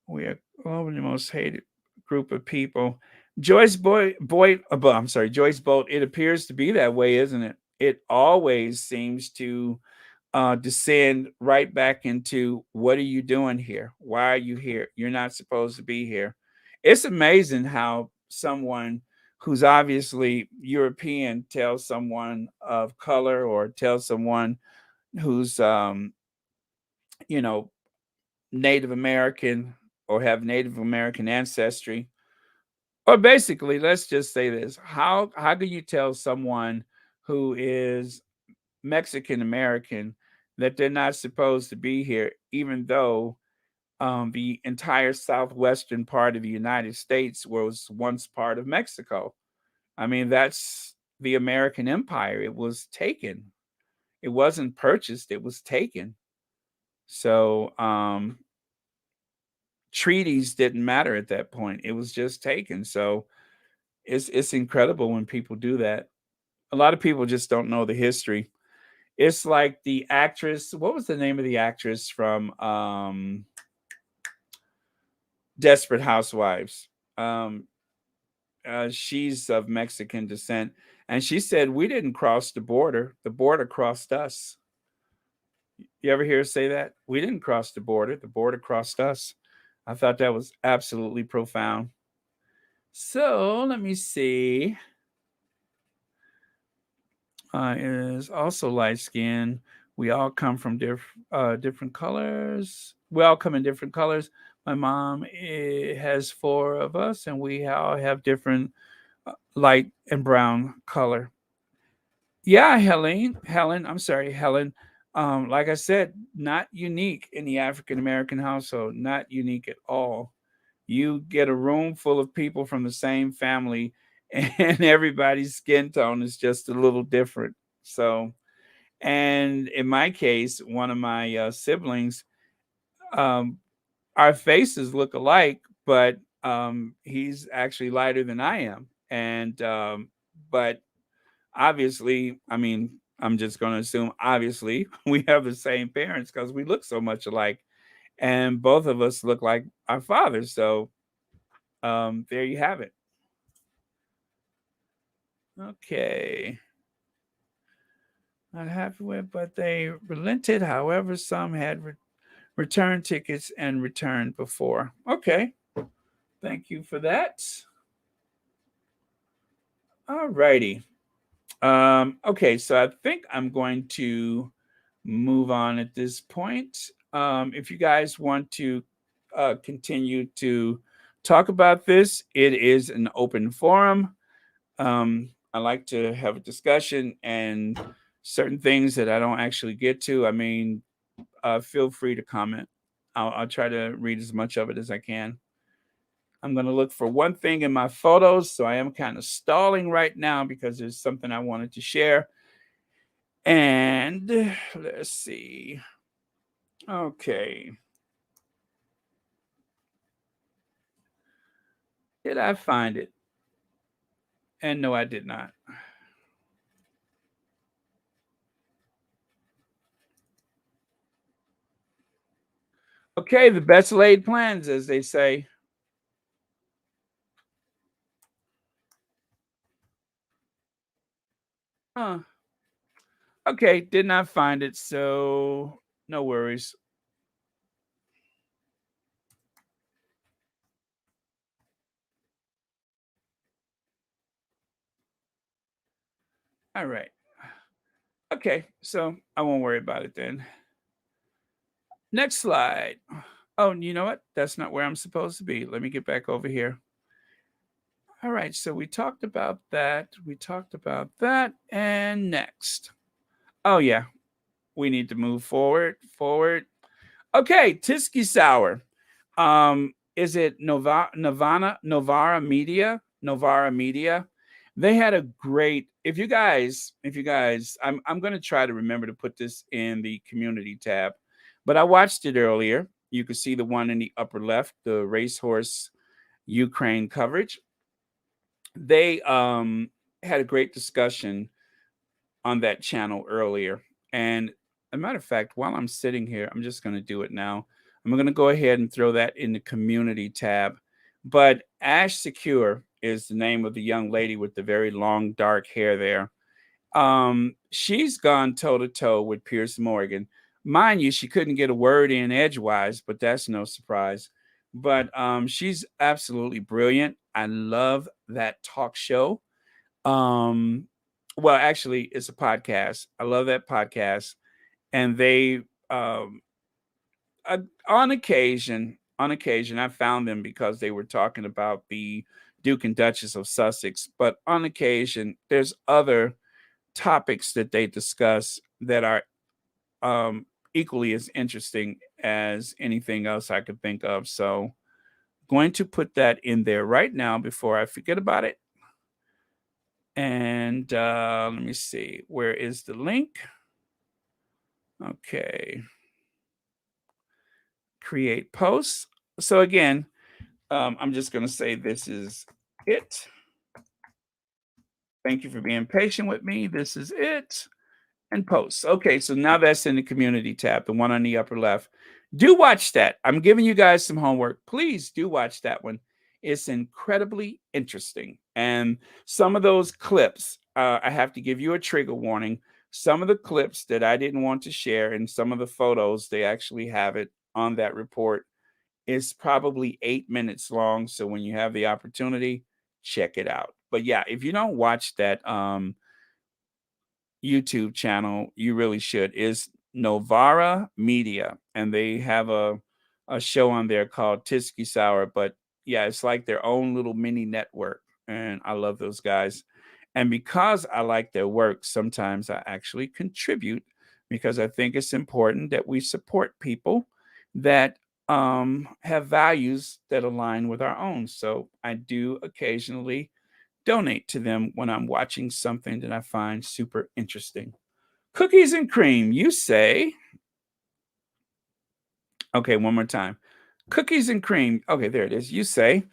We are globally most hated group of people. Joyce Bolt. It appears to be that way, isn't it? It always seems to descend right back into, what are you doing here? Why are you here? You're not supposed to be here. It's amazing how someone who's obviously European tells someone of color, or tells someone who's you know Native American, or have Native American ancestry, or basically, let's just say this: how can you tell someone who is Mexican American that they're not supposed to be here, even though the entire southwestern part of the United States was once part of Mexico? I mean, that's the American Empire. It was taken. It wasn't purchased. It was taken. So treaties didn't matter at that point. It was just taken. So it's incredible when people do that. A lot of people just don't know the history. It's like the actress. What was the name of the actress from Desperate Housewives? Um, she's of Mexican descent, and she said, "We didn't cross the border; the border crossed us." You ever hear her say that? We didn't cross the border crossed us. I thought that was absolutely profound. So let me see. Is also light skinned. We all come from different colors. We all come in different colors. My mom has four of us, and we all have different light and brown color. Yeah, Helen. I'm sorry, Helen. Like I said, not unique in the African American household. Not unique at all. You get a room full of people from the same family, and everybody's skin tone is just a little different. So, and in my case, one of my siblings, um, our faces look alike, but he's actually lighter than I am. And but obviously, I mean, I'm just going to assume obviously we have the same parents because we look so much alike, and both of us look like our fathers. So there you have it. Okay. not happy with, but they relented. However, some had returned tickets and returned before. Okay, thank you for that. All righty. Okay, so I think I'm going to move on at this point. If you guys want to continue to talk about this, it is an open forum. I like to have a discussion and certain things that I don't actually get to. I mean, feel free to comment. I'll try to read as much of it as I can. I'm going to look for one thing in my photos. So I am kind of stalling right now because there's something I wanted to share. And let's see. Okay. Did I find it? And no, I did not. Okay, the best laid plans, as they say. Huh. Okay, did not find it, so no worries. All right. Okay, so I won't worry about it then. Next slide. Oh, you know what? That's not where I'm supposed to be. Let me get back over here. All right, so we talked about that. We talked about that. And next. Oh, yeah, we need to move forward. Forward. Okay, Tisky Sour. Is it Novara Media? Novara Media. They had a great. If you guys, I'm gonna try to remember to put this in the community tab, but I watched it earlier. You could see the one in the upper left, the racehorse Ukraine coverage. They had a great discussion on that channel earlier. And a matter of fact, while I'm sitting here, I'm just going to do it now. I'm going to go ahead and throw that in the community tab. But Ash Secure is the name of the young lady with the very long dark hair there. She's gone toe to toe with Pierce Morgan. Mind you, she couldn't get a word in edgewise, but that's no surprise. But she's absolutely brilliant. I love that talk show. Um, well, actually, it's a podcast. I love that podcast, and they uh, on occasion, I found them because they were talking about the Duke and Duchess of Sussex. But on occasion, there's other topics that they discuss that are equally as interesting as anything else I could think of. So, going to put that in there right now before I forget about it. And let me see, where is the link? Okay, create posts. So again, I'm just going to say this is it. Thank you for being patient with me. This is it. And posts. Okay, so now that's in the community tab, the one on the upper left. Do watch that. I'm giving you guys some homework. Please do watch that one. It's incredibly interesting. And some of those clips, I have to give you a trigger warning. Some of the clips that I didn't want to share and some of the photos, they actually have it on that report. It's probably 8 minutes long. So when you have the opportunity, check it out. But yeah, if you don't watch that, YouTube channel, you really should, is Novara Media, and they have a show on there called Tisky Sour. But yeah, it's like their own little mini network, and I love those guys. And because I like their work, sometimes I actually contribute because I think it's important that we support people that have values that align with our own. So I do occasionally donate to them when I'm watching something that I find super interesting. Cookies and cream, you say. Okay, one more time. Cookies and cream. Okay, there it is. You say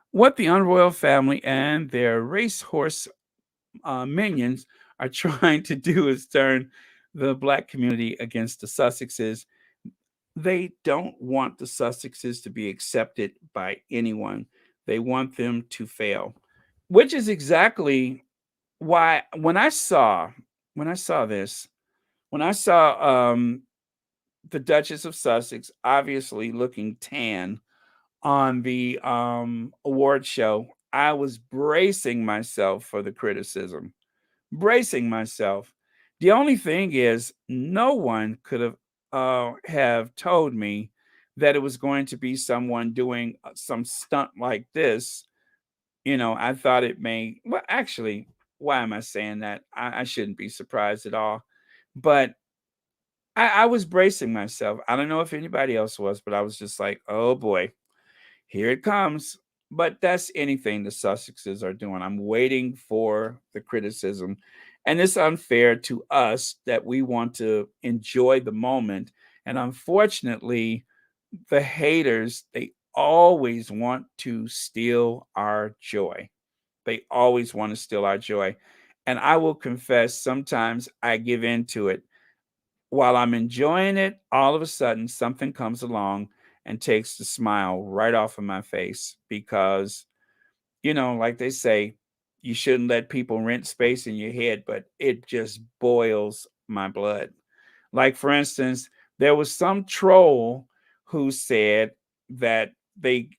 what the unroyal family and their racehorse minions are trying to do is turn the black community against the Sussexes. They don't want the Sussexes to be accepted by anyone. They want them to fail, which is exactly why when I saw this, When I saw the Duchess of Sussex obviously looking tan on the award show, I was bracing myself for the criticism. Bracing myself. The only thing is, no one could have told me that it was going to be someone doing some stunt like this. I thought it may. Well, actually, why am I saying that? I shouldn't be surprised at all. But I was bracing myself. I don't know if anybody else was, but I was just like, oh boy, here it comes. But that's anything the Sussexes are doing. I'm waiting for the criticism. And it's unfair to us that we want to enjoy the moment. And unfortunately, the haters, they always want to steal our joy. They always want to steal our joy. And I will confess, sometimes I give in to it. While I'm enjoying it, all of a sudden something comes along and takes the smile right off of my face because, like they say, you shouldn't let people rent space in your head, but it just boils my blood. Like, for instance, there was some troll who said that they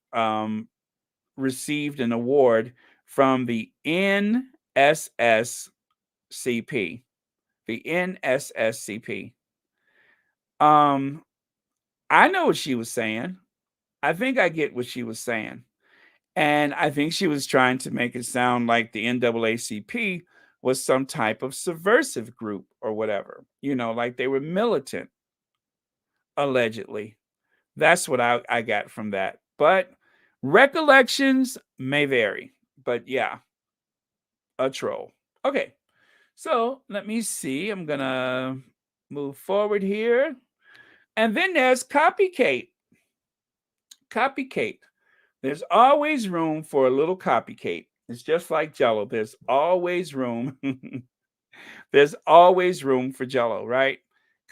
received an award from the NSSCP. The NSSCP. Um, I know what she was saying. I think I get what she was saying. And I think she was trying to make it sound like the NAACP was some type of subversive group or whatever, like they were militant, allegedly. That's what I got from that. But recollections may vary. But yeah, a troll. Okay, so let me see. I'm going to move forward here. And then there's copycat. Copycat. There's always room for a little copycat. It's just like Jello. There's always room. There's always room for Jello, right?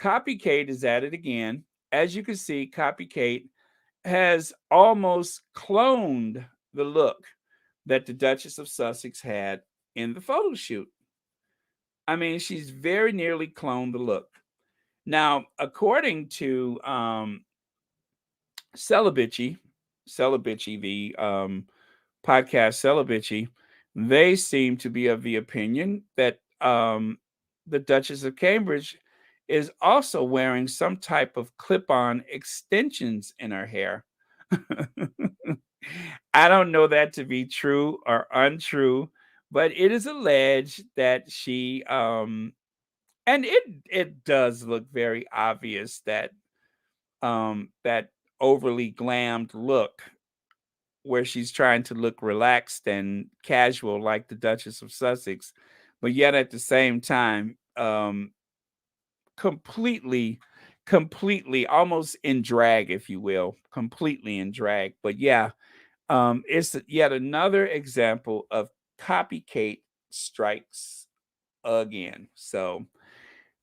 Copycat is at it again. As you can see, Copycat has almost cloned the look that the Duchess of Sussex had in the photo shoot. I mean, she's very nearly cloned the look. Now, according to Celibici, the podcast Celibici, they seem to be of the opinion that the Duchess of Cambridge is also wearing some type of clip-on extensions in her hair. I don't know that to be true or untrue, but it is alleged that she and it does look very obvious that that overly glammed look where she's trying to look relaxed and casual like the Duchess of Sussex, but yet at the same time, completely, completely almost in drag, if you will, completely in drag. But yeah, it's yet another example of copycat strikes again. So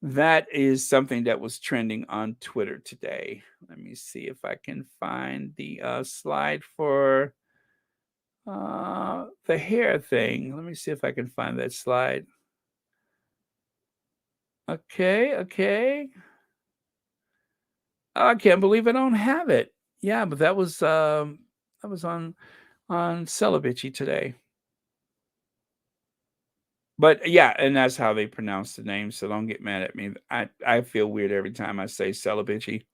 that is something that was trending on Twitter today. Let me see if I can find the slide for the hair thing. Let me see if I can find that slide. Okay. Oh, I can't believe I don't have it. Yeah, but that was on Celibici today. But yeah, and that's how they pronounce the name, so don't get mad at me. I feel weird every time I say Celibici.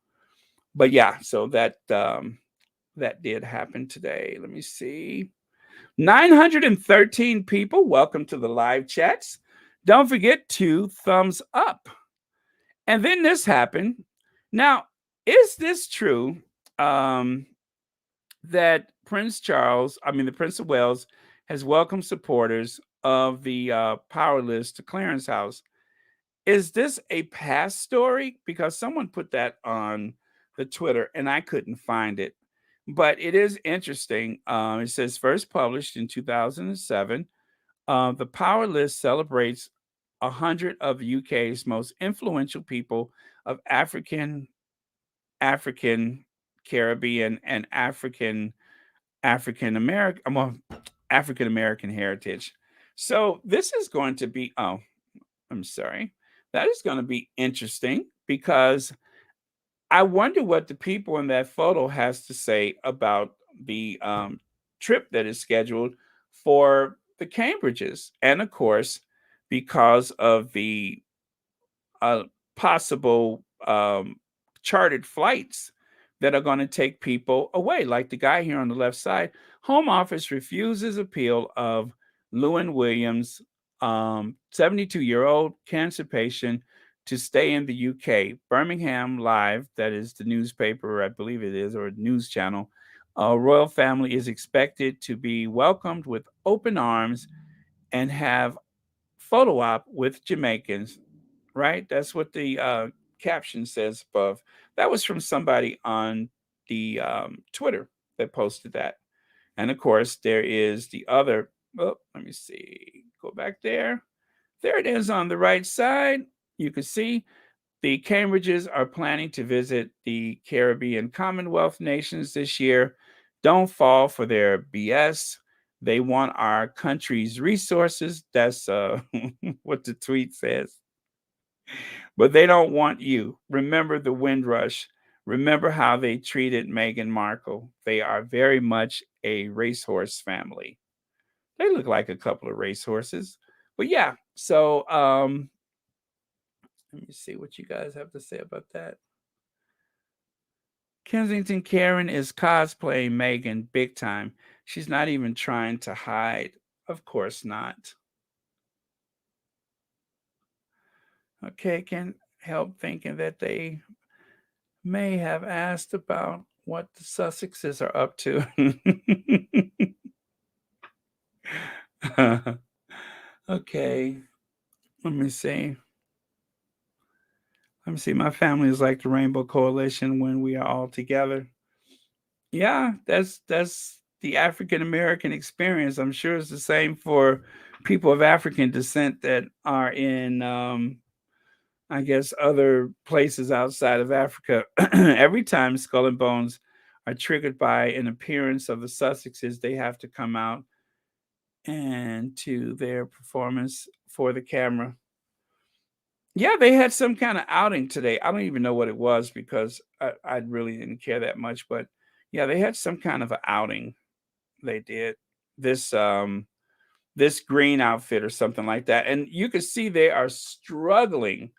But yeah, so that did happen today. Let me see. 913 people. Welcome to the live chats. Don't forget to thumbs up. And then this happened. Now, is this true that the Prince of Wales, has welcomed supporters of the powerless to Clarence House? Is this a past story? Because someone put that on the Twitter and I couldn't find it. But it is interesting. It says first published in 2007. The Power List celebrates 100 of the UK's most influential people of African, Caribbean, and African American, well, African American heritage. So this is going to be. Oh, I'm sorry. That is gonna be interesting because I wonder what the people in that photo has to say about the, trip that is scheduled for the Cambridges, and, of course, because of the possible chartered flights that are going to take people away. Like the guy here on the left side, Home Office refuses appeal of Lewin Williams, 72-year-old cancer patient, to stay in the UK. Birmingham Live, that is the newspaper, I believe it is, or news channel. Royal family is expected to be welcomed with open arms and have photo op with Jamaicans, right? That's what the caption says above. That was from somebody on the Twitter that posted that. And of course, there is the other. Oh, let me see. Go back there. There it is on the right side. You can see the Cambridges are planning to visit the Caribbean Commonwealth nations this year. Don't fall for their BS. They want our country's resources. That's what the tweet says. But they don't want you. Remember the Windrush. Remember how they treated Meghan Markle. They are very much a racehorse family. They look like a couple of racehorses. But yeah, so let me see what you guys have to say about that. Kensington Karen is cosplaying Meghan big time. She's not even trying to hide. Of course not. Okay, can't help thinking that they may have asked about what the Sussexes are up to. Okay, let me see. Let me see. My family is like the Rainbow Coalition when we are all together. Yeah, that's the African American experience. I'm sure it's the same for people of African descent that are in I guess other places outside of Africa. Every time Skull and Bones are triggered by an appearance of the Sussexes, they have to come out and to their performance for the camera. Yeah, they had some kind of outing today. I don't even know what it was because I really didn't care that much. But yeah, they had some kind of an outing. They did this this green outfit or something like that, and you can see they are struggling.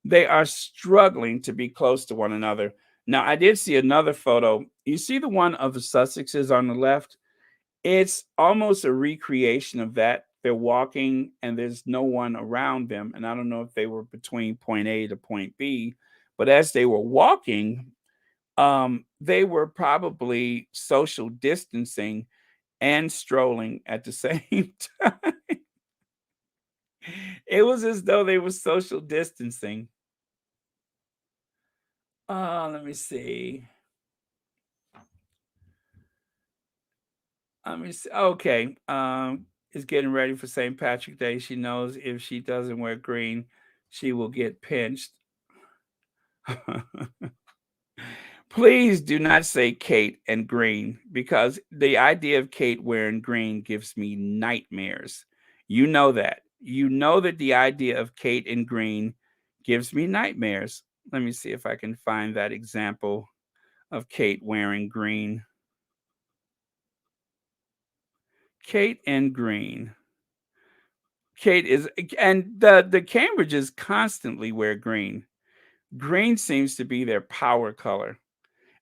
They are struggling to be close to one another. Now, I did see another photo. You see the one of the Sussexes on the left? It's almost a recreation of that. They're walking and there's no one around them. And I don't know if they were between point A to point B, but as they were walking, they were probably social distancing and strolling at the same time. It was as though they were social distancing. Let me see. Let me see. Okay. Is getting ready for St. Patrick Day. She knows if she doesn't wear green, she will get pinched. Please do not say Kate and green because the idea of Kate wearing green gives me nightmares. You know that. You know that the idea of Kate in green gives me nightmares. Let me see if I can find that example of Kate wearing green. Kate and green. Kate is, and the Cambridges constantly wear green. Green seems to be their power color.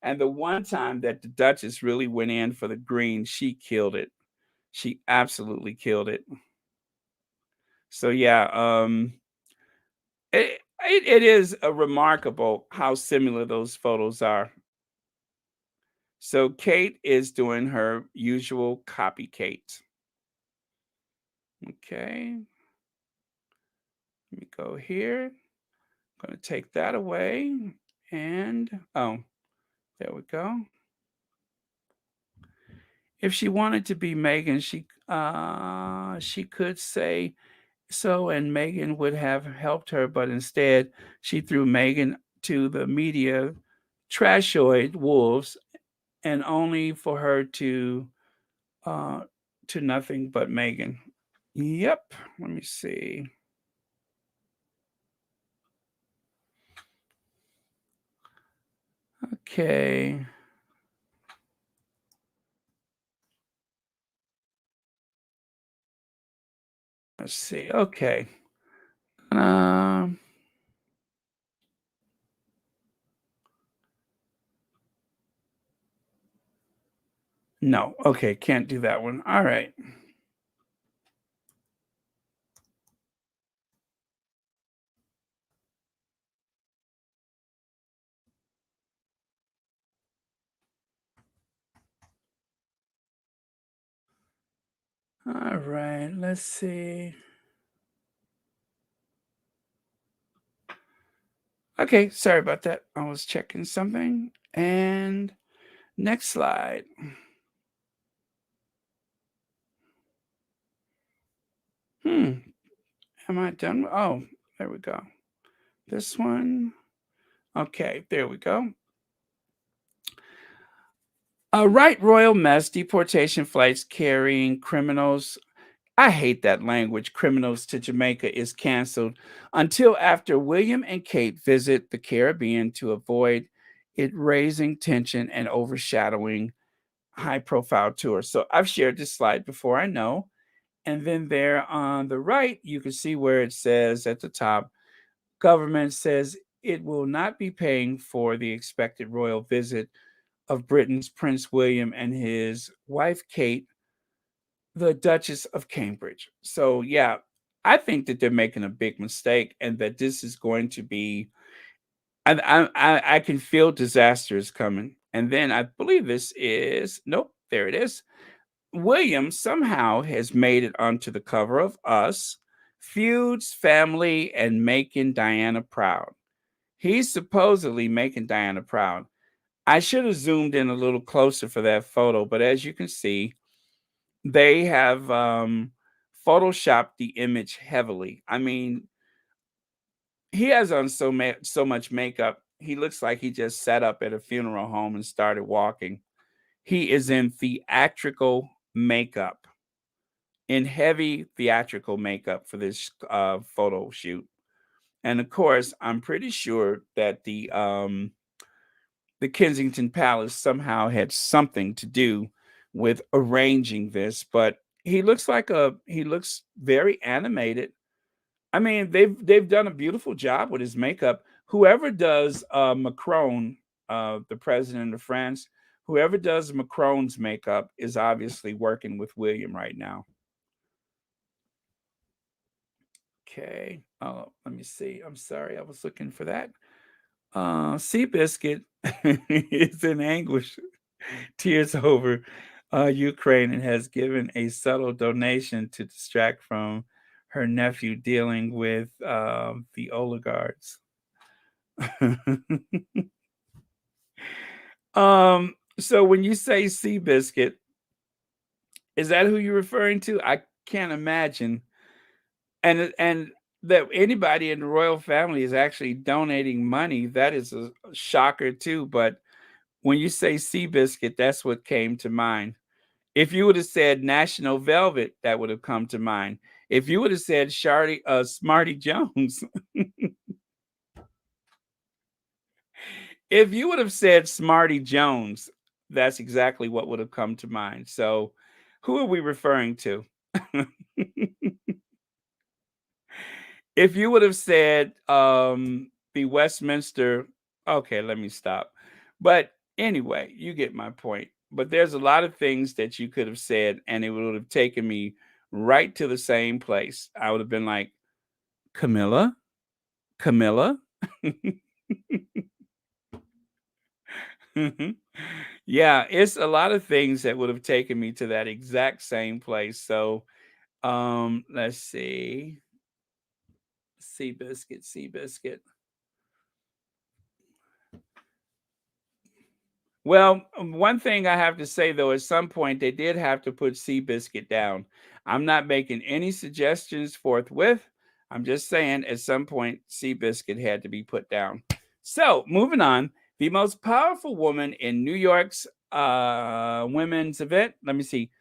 And the one time that the Duchess really went in for the green, she killed it. She absolutely killed it. So yeah, it is a remarkable how similar those photos are. So Kate is doing her usual copy Kate. Okay, let me go here. I'm going to take that away. And oh, there we go. If she wanted to be Meghan, she could say so, and Meghan would have helped her, but instead she threw Meghan to the media trashoid wolves, and only for her uh, to nothing but Meghan. Yep. Let me see. Okay. Let's see. Okay. Um, no. Okay, can't do that one. All right. All right. Let's see. Okay, sorry about that. I was checking something. And next slide. Hmm. Am I done? Oh, there we go. This one. Okay, there we go. Right royal mess deportation flights carrying criminals. I hate that language. Criminals to Jamaica is canceled until after William and Kate visit the Caribbean to avoid it raising tension and overshadowing high profile tours. So I've shared this slide before, I know. And then there on the right, you can see where it says at the top, government says it will not be paying for the expected royal visit of Britain's Prince William and his wife Kate, the Duchess of Cambridge. So yeah, I think that they're making a big mistake, and that this is going to be. I can feel disaster is coming, and then I believe this is nope. There it is. William somehow has made it onto the cover of Us, feuds family, and making Diana proud. He's supposedly making Diana proud. I should have zoomed in a little closer for that photo, but as you can see, they have photoshopped the image heavily. I mean, he has on so much makeup. He looks like he just sat up at a funeral home and started walking. He is in theatrical makeup, in heavy theatrical makeup for this photo shoot. And of course, I'm pretty sure that the Kensington Palace somehow had something to do with arranging this, but he looks very animated. I mean, they've done a beautiful job with his makeup. Whoever does Macron, the president of France, whoever does Macron's makeup is obviously working with William right now. Okay. Oh, let me see. I'm sorry, I was looking for that. Seabiscuit is in anguish, tears over Ukraine, and has given a subtle donation to distract from her nephew dealing with the oligarchs. So when you say Seabiscuit, is that who you're referring to? I can't imagine. And that anybody in the royal family is actually donating money. That is a shocker too. But when you say Seabiscuit, that's what came to mind. If you would have said National Velvet, that would have come to mind. If you would have said Smarty Jones, if you would have said Smarty Jones, that's exactly what would have come to mind. So, who are we referring to? If you would have said the Westminster, okay, let me stop. But anyway, you get my point. But there's a lot of things that you could have said, and it would have taken me right to the same place. I would have been like, Camilla, Camilla. Yeah, it's a lot of things that would have taken me to that exact same place. So, let's see. Seabiscuit, Seabiscuit. Well, one thing I have to say though, at some point they did have to put Seabiscuit down. I'm not making any suggestions forthwith. I'm just saying at some point Seabiscuit had to be put down. So moving on, the most powerful woman in New York's women's event. Let me see.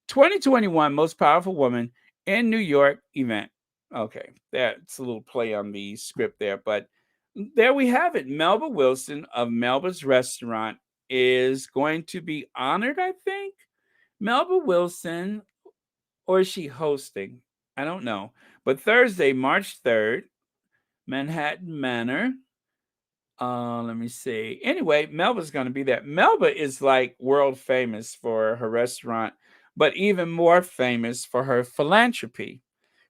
2021 most powerful woman in New York event. Okay, that's a little play on the script there, but there we have it. Melba Wilson of Melba's Restaurant is going to be honored, I think. Melba Wilson, or is she hosting? I don't know. But Thursday, March 3rd, Manhattan Manor. Let me see. Anyway, Melba's going to be there. Melba is like world famous for her restaurant, but even more famous for her philanthropy.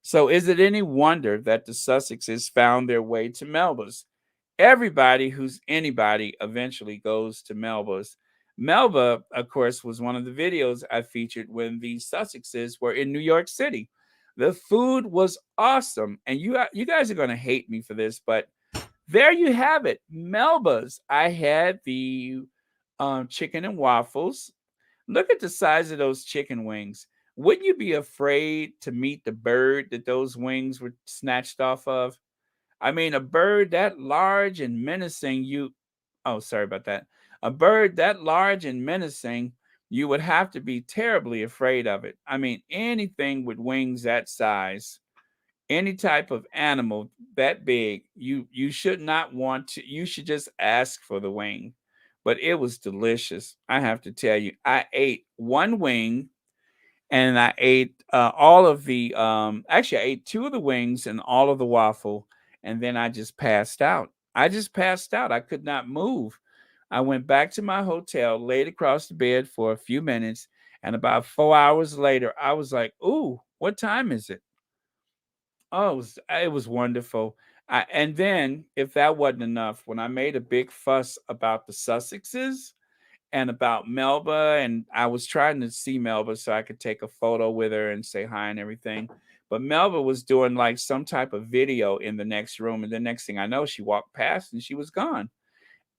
So, is it any wonder that the Sussexes found their way to Melba's? Everybody who's anybody eventually goes to Melba's. Melba, of course, was one of the videos I featured when the Sussexes were in New York City. The food was awesome, and you guys are going to hate me for this, but there you have it, Melba's. I had the chicken and waffles. Look at the size of those chicken wings. Wouldn't you be afraid to meet the bird that those wings were snatched off of? I mean, a bird that large and menacing, oh, sorry about that. A bird that large and menacing, you would have to be terribly afraid of it. I mean, anything with wings that size, any type of animal that big, you should not want to, you should just ask for the wing. But it was delicious. I have to tell you, I ate one wing and I ate all of the actually I ate two of the wings and all of the waffle, and then I just passed out. I just passed out. I could not move. I went back to my hotel, laid across the bed for a few minutes, and about 4 hours later, I was like, "Ooh, what time is it?" Oh, it was wonderful. And then, if that wasn't enough, when I made a big fuss about the Sussexes and about Melba, and I was trying to see Melba so I could take a photo with her and say hi and everything. But Melba was doing like some type of video in the next room, and the next thing I know, she walked past and she was gone.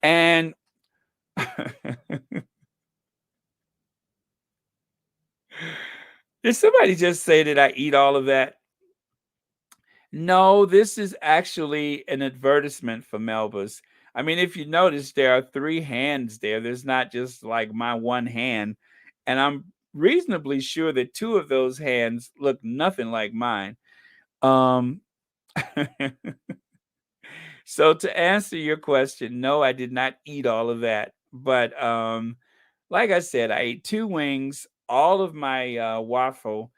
And did somebody just say that I eat all of that? No, this is actually an advertisement for Melba's. I mean, if you notice, there are three hands there. There's not just like my one hand. And I'm reasonably sure that two of those hands look nothing like mine. Um, so to answer your question, no, I did not eat all of that. But like I said, I ate two wings, all of my waffle,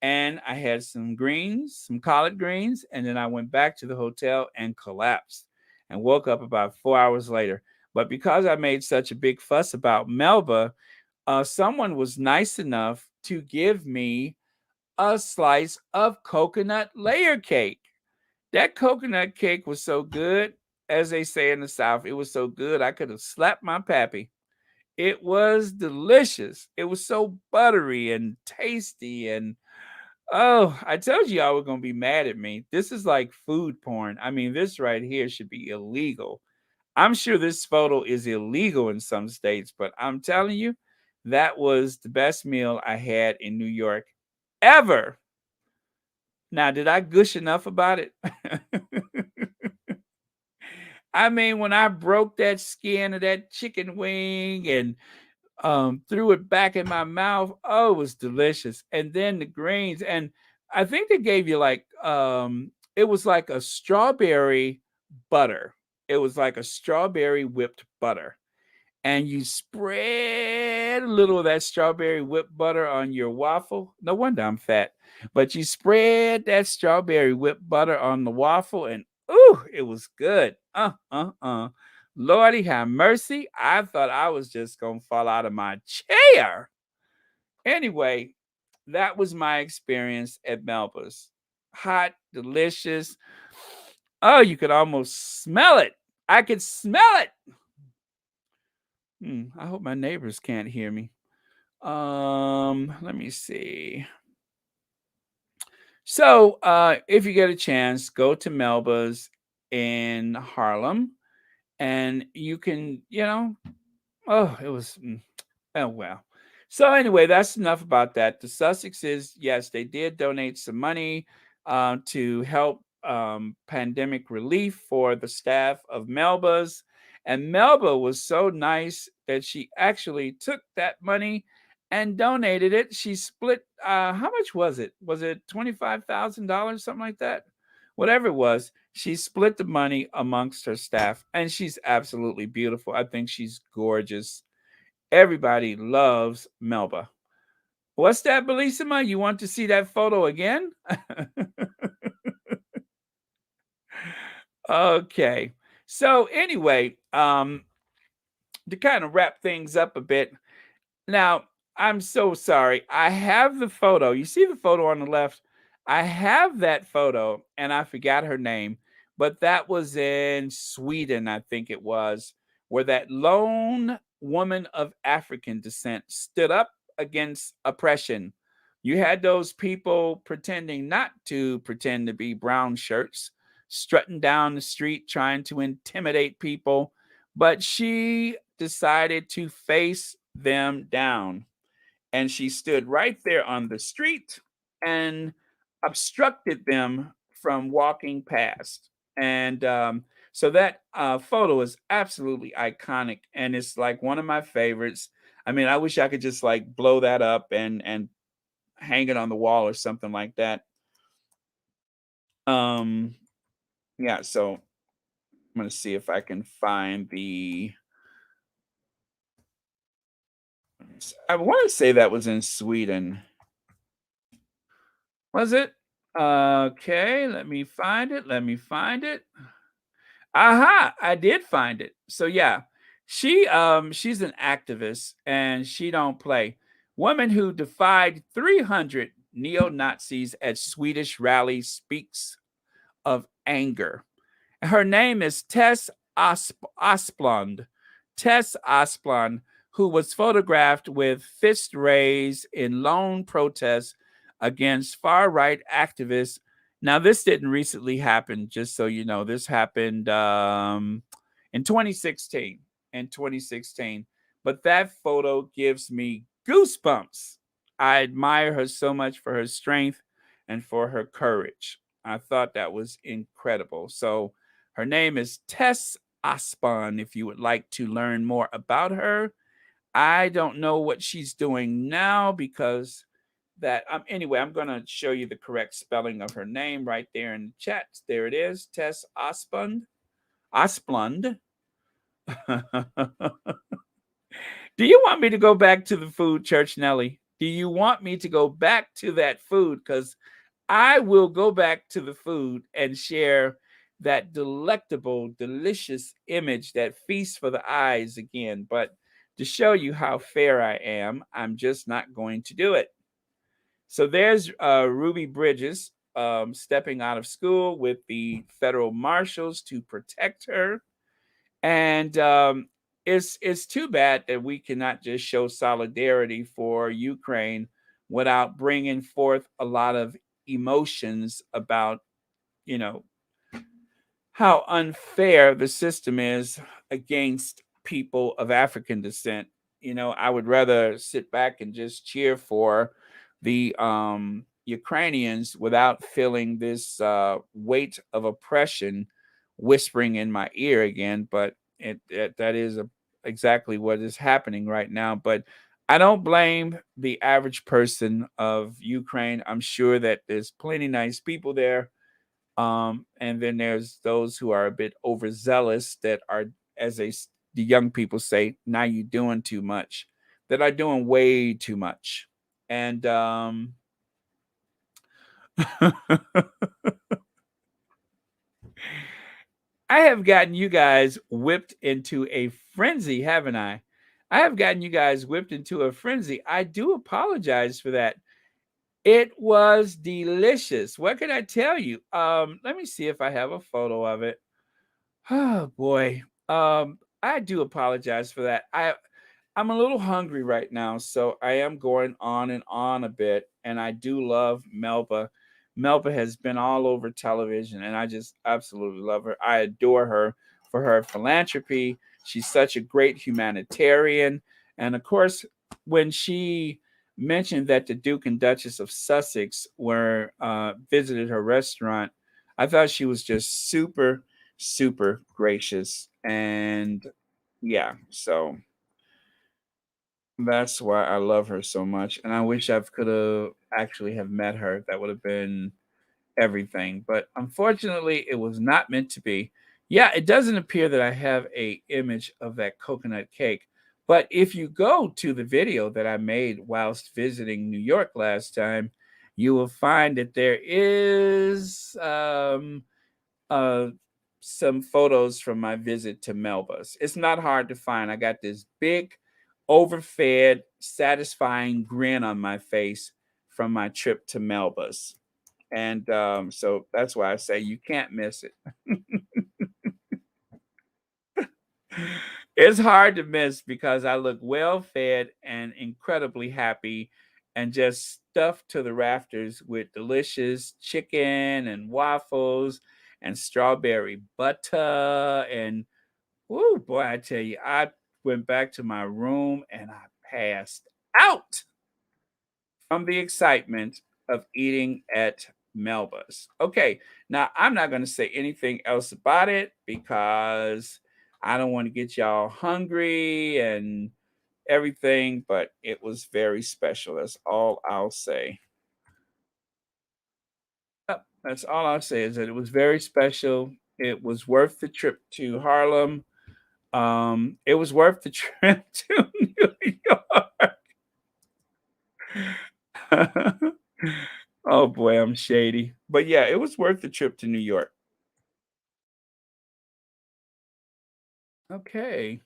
and I had some greens, some collard greens, and then I went back to the hotel and collapsed and woke up about 4 hours later. But because I made such a big fuss about Melba, someone was nice enough to give me a slice of coconut layer cake. That coconut cake was so good, as they say in the South, it was so good I could have slapped my pappy. It was delicious. It was so buttery and tasty. And oh, I told you y'all were going to be mad at me. This is like food porn. I mean, this right here should be illegal. I'm sure this photo is illegal in some states, but I'm telling you, that was the best meal I had in New York ever. Now, did I gush enough about it? I mean, when I broke that skin of that chicken wing and threw it back in my mouth. Oh, it was delicious. And then the greens, and I think they gave you like it was like a strawberry butter. It was like a strawberry whipped butter. And you spread a little of that strawberry whipped butter on your waffle. No wonder I'm fat. But you spread that strawberry whipped butter on the waffle, and ooh, it was good. Lordy have mercy. I thought I was just gonna fall out of my chair. Anyway, that was my experience at Melba's. Hot, delicious. Oh, you could almost smell it. I could smell it. I hope my neighbors can't hear me. Let me see. So, if you get a chance, go to Melba's in Harlem, and you can, oh, it was, oh well. So anyway, that's enough about that. The Sussexes, yes, they did donate some money to help pandemic relief for the staff of Melba's. And Melba was so nice that she actually took that money and donated it. She split, how much was it? Was it $25,000, something like that? Whatever it was, She split the money amongst her staff, and she's absolutely beautiful. I think she's gorgeous. Everybody loves Melba. What's that, Bellissima? You want to see that photo again? Okay. So anyway, to kind of wrap things up a bit, now, I'm so sorry. I have the photo. You see the photo on the left? I have that photo and I forgot her name, but that was in Sweden, I think it was, where that lone woman of African descent stood up against oppression. You had those people pretending not to pretend to be brown shirts, strutting down the street trying to intimidate people, but she decided to face them down. And she stood right there on the street and obstructed them from walking past. And so that photo is absolutely iconic. And it's like one of my favorites. I mean, I wish I could just like blow that up and hang it on the wall or something like that. Um, yeah, so I'm gonna see if I can find the. I want to say that was in Sweden. Was it? Okay, let me find it. Let me find it. Aha, I did find it. So yeah, she's an activist and she don't play. Woman who defied 300 neo-Nazis at Swedish rally speaks of anger. Her name is Tess Asplund. Tess Asplund, who was photographed with fists raised in lone protest against far right activists. Now, this didn't recently happen, just so you know. This happened in 2016. In 2016. But that photo gives me goosebumps. I admire her so much for her strength and for her courage. I thought that was incredible. So, her name is Tess Aspon. If you would like to learn more about her, I don't know what she's doing now because that anyway, I'm going to show you the correct spelling of her name right there in the chat. There it is, Tess Asplund. Asplund. Do you want me to go back to the food, Church Nelly? Do you want me to go back to that food? Because I will go back to the food and share that delectable, delicious image, that feast for the eyes again. But to show you how fair I am, I'm just not going to do it. So there's Ruby Bridges stepping out of school with the federal marshals to protect her. And it's too bad that we cannot just show solidarity for Ukraine without bringing forth a lot of emotions about, you know, how unfair the system is against people of African descent. You know, I would rather sit back and just cheer for the Ukrainians without feeling this weight of oppression whispering in my ear again. But that is exactly what is happening right now. But I don't blame the average person of Ukraine. I'm sure that there's plenty nice people there, and then there's those who are a bit overzealous that are, as the young people say, now you're doing too much, that are doing way too much. And I have gotten you guys whipped into a frenzy, haven't I? I have gotten you guys whipped into a frenzy. I do apologize for that. It was delicious. What can I tell you? Let me see if I have a photo of it. Oh boy. I do apologize for that. I'm a little hungry right now, so I am going on and on a bit. And I do love Melba. Melba has been all over television, and I just absolutely love her. I adore her for her philanthropy. She's such a great humanitarian. And of course, when she mentioned that the Duke and Duchess of Sussex were visited her restaurant, I thought she was just super, super gracious. And yeah, so that's why I love her so much, and I wish I could have actually have met her. That would have been everything. But unfortunately, it was not meant to be. Yeah, it doesn't appear that I have a image of that coconut cake. But if you go to the video that I made whilst visiting New York last time, you will find that there is uh, some photos from my visit to Melba's. It's not hard to find. I got this big, overfed, satisfying grin on my face from my trip to Melba's. And so that's why I say you can't miss it. It's hard to miss because I look well fed and incredibly happy and just stuffed to the rafters with delicious chicken and waffles and strawberry butter. And oh boy, I tell you, I went back to my room and I passed out from the excitement of eating at Melba's. Okay, now I'm not going to say anything else about it because I don't want to get y'all hungry and everything, but it was very special. That's all I'll say. Yep, that's all I'll say is that it was very special. It was worth the trip to Harlem. It was worth the trip to New York. Oh boy, I'm shady. But yeah, it was worth the trip to New York. Okay.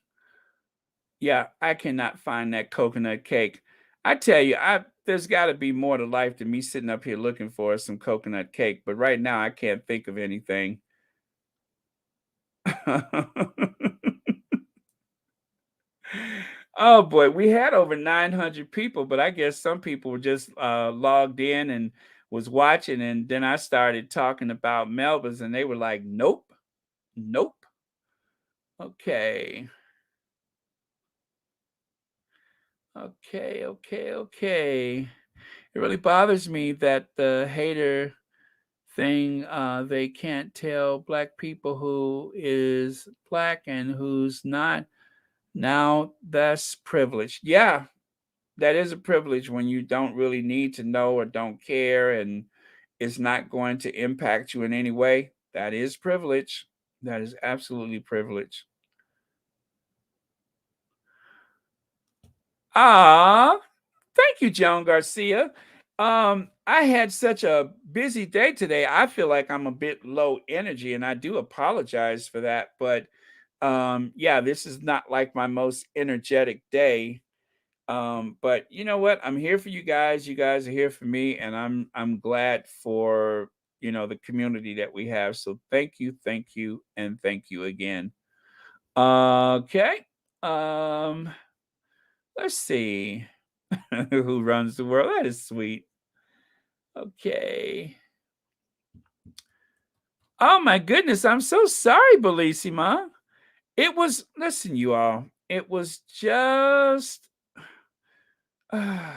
Yeah, I cannot find that coconut cake. I tell you, I there's got to be more to life than me sitting up here looking for some coconut cake, but right now I can't think of anything. Oh boy, we had over 900 people, but I guess some people were just logged in and was watching, and then I started talking about Melba's, and they were like, "Nope, nope." Okay. Okay, okay, okay. It really bothers me that the hater thing, they can't tell black people who is black and who's not. Now that's privilege. Yeah, that is a privilege when you don't really need to know or don't care and it's not going to impact you in any way. That is privilege. That is absolutely privilege. Ah, thank you, Joan Garcia. I had such a busy day today. I feel like I'm a bit low energy, and I do apologize for that. But yeah, this is not like my most energetic day. But you know what? I'm here for you guys. You guys are here for me, and I'm glad for the community that we have. So thank you, and thank you again. Okay. Um, let's see. Who runs the world? That is sweet. Okay. Oh my goodness, I'm so sorry, Bellissima. It was listen, you all. It was just I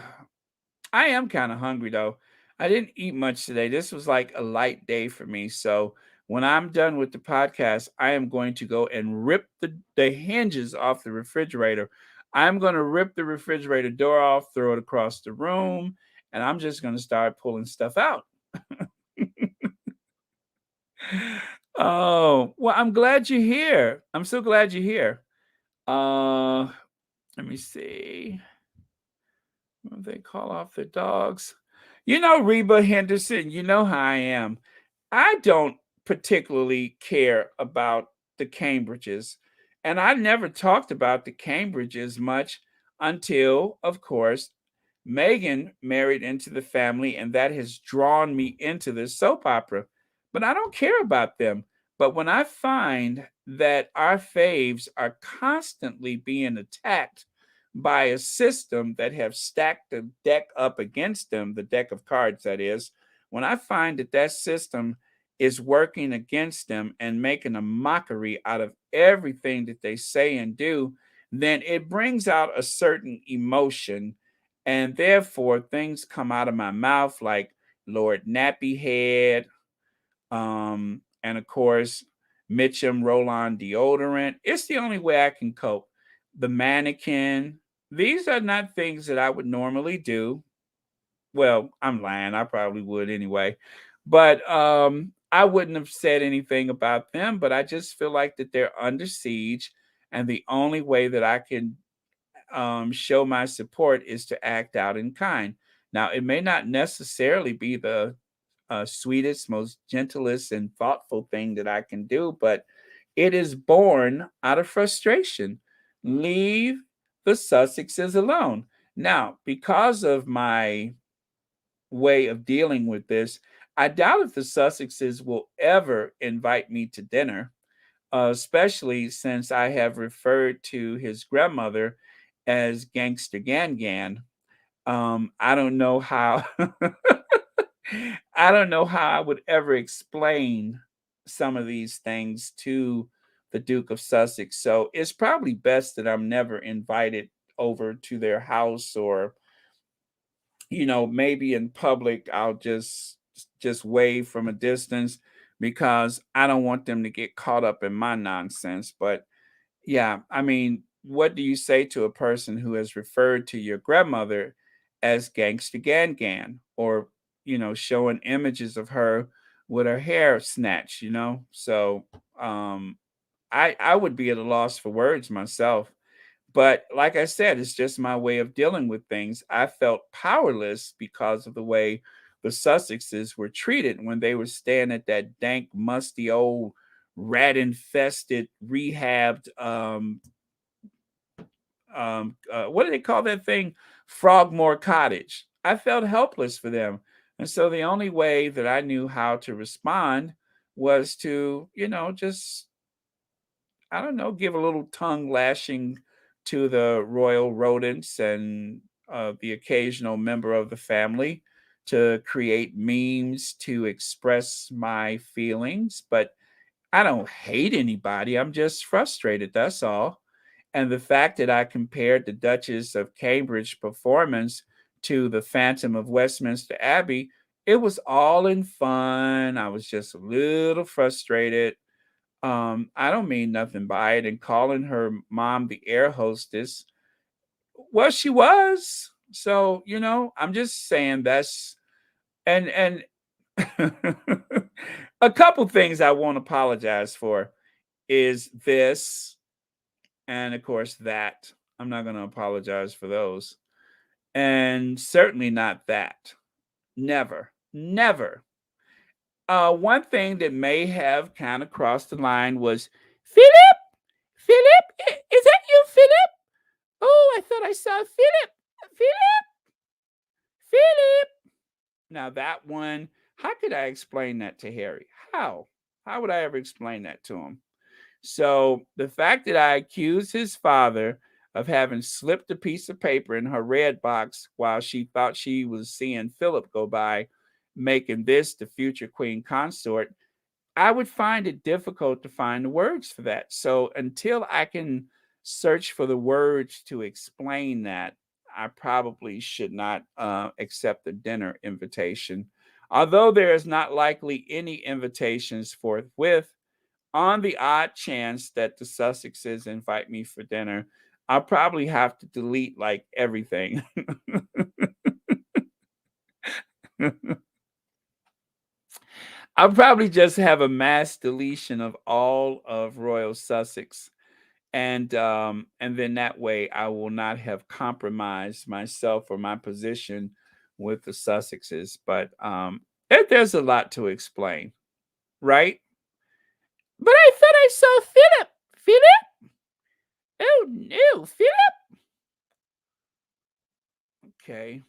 am kind of hungry though. I didn't eat much today. This was like a light day for me. So when I'm done with the podcast, I am going to go and rip the hinges off the refrigerator. I'm going to rip the refrigerator door off, throw it across the room, and I'm just going to start pulling stuff out. Oh, well, I'm glad you're here. I'm so glad you're here. Uh, let me see. They call off the dogs. Reba Henderson, you know how I am. I don't particularly care about the Cambridges. And I never talked about the Cambridges much until, of course, Meghan married into the family, and that has drawn me into this soap opera. But I don't care about them. But when I find that our faves are constantly being attacked by a system that have stacked the deck up against them, the deck of cards, that is, when I find that that system is working against them and making a mockery out of everything that they say and do, then it brings out a certain emotion. And therefore, things come out of my mouth like Lord Nappy Head, and of course, Mitchum Roll On deodorant. It's the only way I can cope. The mannequin. These are not things that I would normally do. Well, I'm lying. I probably would anyway. But I wouldn't have said anything about them, but I just feel like that they're under siege, and the only way that I can show my support is to act out in kind. Now, it may not necessarily be the sweetest, most gentlest, and thoughtful thing that I can do, but it is born out of frustration. Leave the Sussexes alone. Now, because of my way of dealing with this, I doubt if the Sussexes will ever invite me to dinner, especially since I have referred to his grandmother as Gangster Gan Gan. I don't know how I don't know how I would ever explain some of these things to the Duke of Sussex. So it's probably best that I'm never invited over to their house, or maybe in public I'll just wave from a distance, because I don't want them to get caught up in my nonsense. But yeah, I mean, what do you say to a person who has referred to your grandmother as Gangsta Gan Gan, or, showing images of her with her hair snatched? So, um, I would be at a loss for words myself. But like I said, it's just my way of dealing with things. I felt powerless because of the way the Sussexes were treated when they were staying at that dank, musty old rat infested, rehabbed what do they call that thing? Frogmore Cottage. I felt helpless for them. And so the only way that I knew how to respond was to, just, I don't know, give a little tongue lashing to the royal rodents and the occasional member of the family, to create memes to express my feelings. But I don't hate anybody. I'm just frustrated. That's all. And the fact that I compared the Duchess of Cambridge performance to the Phantom of Westminster Abbey, it was all in fun. I was just a little frustrated. I don't mean nothing by it. And calling her mom the air hostess, well, she was. So, I'm just saying that's, and a couple things I won't apologize for is this, and of course that. I'm not going to apologize for those. And certainly not that. Never. Never. One thing that may have kind of crossed the line was, Philip, Philip, is that you, Philip? Oh, I thought I saw Philip. Philip, Philip. Now that one, how could I explain that to Harry? How? How would I ever explain that to him? So the fact that I accused his father of having slipped a piece of paper in her red box while she thought she was seeing Philip go by, making this the future queen consort, I would find it difficult to find the words for that. So until I can search for the words to explain that, I probably should not accept the dinner invitation. Although there is not likely any invitations forthwith, on the odd chance that the Sussexes invite me for dinner, I'll probably have to delete like everything. I'll probably just have a mass deletion of all of Royal Sussex, and then that way I will not have compromised myself or my position with the Sussexes. But there's a lot to explain, right? But I thought I saw Philip. Philip? Oh no, Philip. Okay.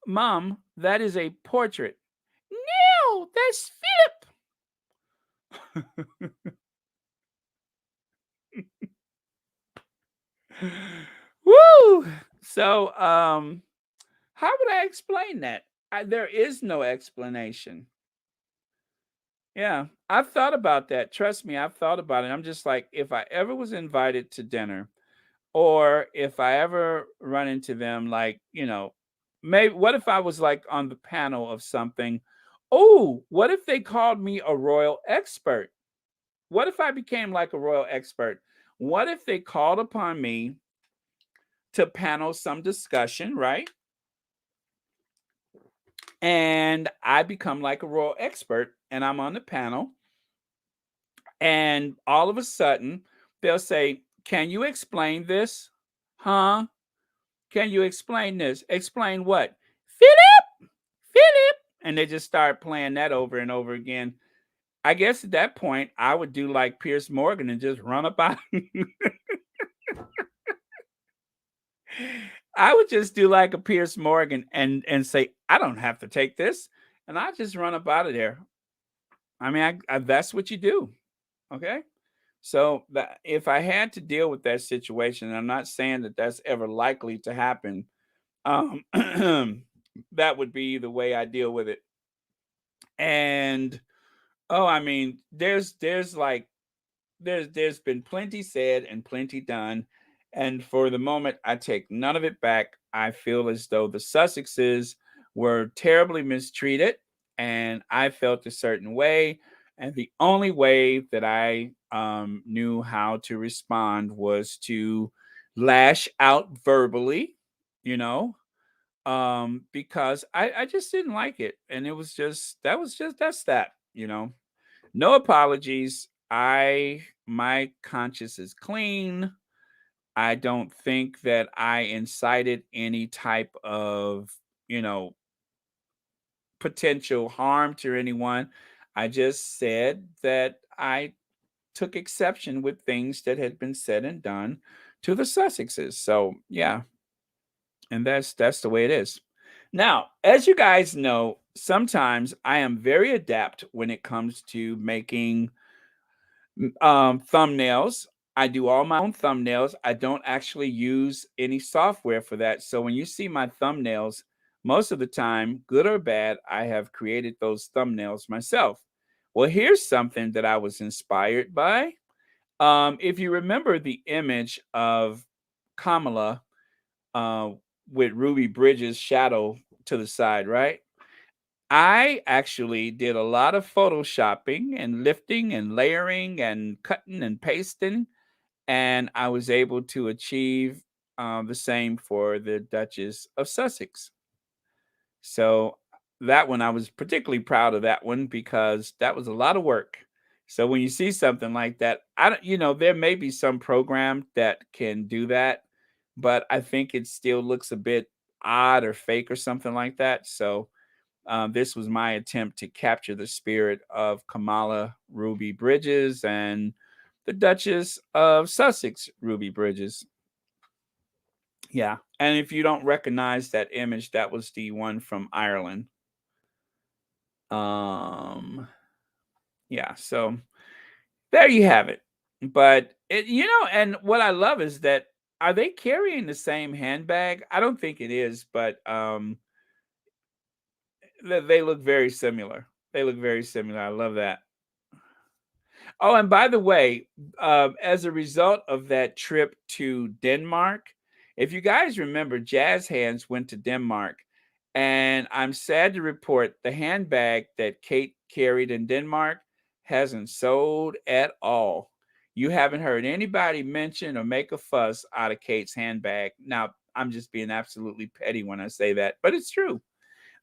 Mom, that is a portrait. No, that's Philip. Woo! So, how would I explain that? There is no explanation. Yeah, I've thought about that. Trust me, I've thought about it. I'm just like, if I ever was invited to dinner, or if I ever run into them, like, maybe what if I was like on the panel of something? Oh, what if they called me a royal expert? What if I became like a royal expert? What if they called upon me to panel some discussion, right? and I become like a royal expert, and I'm on the panel, and all of a sudden they'll say, "Can you explain this? Huh? Can you explain this? Explain what? Philip, Philip." And they just start playing that over and over again. I guess at that point I would do like Pierce Morgan and just run about. I would just do like a Pierce Morgan and say, "I don't have to take this," and I just run up out of there. I mean, that's what you do, okay? So that if I had to deal with that situation, and I'm not saying that that's ever likely to happen, um, that would be the way I deal with it. And oh, I mean, there's like there's been plenty said and plenty done, and for the moment, I take none of it back. I feel as though the Sussexes were terribly mistreated, and I felt a certain way, and the only way that I knew how to respond was to lash out verbally, you know, because I just didn't like it, and it was just that was just that's that, you know. No apologies. My conscience is clean. I don't think that I incited any type of, you know, potential harm to anyone. I just said that I took exception with things that had been said and done to the Sussexes. So, yeah, and that's the way it is. Now, as you guys know, sometimes I am very adept when it comes to making thumbnails. I do all my own thumbnails. I don't actually use any software for that. So when you see my thumbnails, most of the time, good or bad, I have created those thumbnails myself. Well, here's something that I was inspired by. If you remember the image of Kamala uh, with Ruby Bridges' shadow to the side, right? I actually did a lot of photoshopping and lifting and layering and cutting and pasting, and I was able to achieve the same for the Duchess of Sussex. So that one, I was particularly proud of that one because that was a lot of work. So when you see something like that, I don't, there may be some program that can do that, but I think it still looks a bit odd or fake or something like that. So this was my attempt to capture the spirit of Kamala Ruby Bridges and the Duchess of Sussex Ruby Bridges. Yeah. And if you don't recognize that image, that was the one from Ireland. Um, yeah, so there you have it. But and what I love is that are they carrying the same handbag? I don't think it is, but they look very similar. They look very similar. I love that. Oh, and by the way, as a result of that trip to Denmark, if you guys remember, Jazz Hands went to Denmark, and I'm sad to report the handbag that Kate carried in Denmark hasn't sold at all. You haven't heard anybody mention or make a fuss out of Kate's handbag. Now, I'm just being absolutely petty when I say that, but it's true.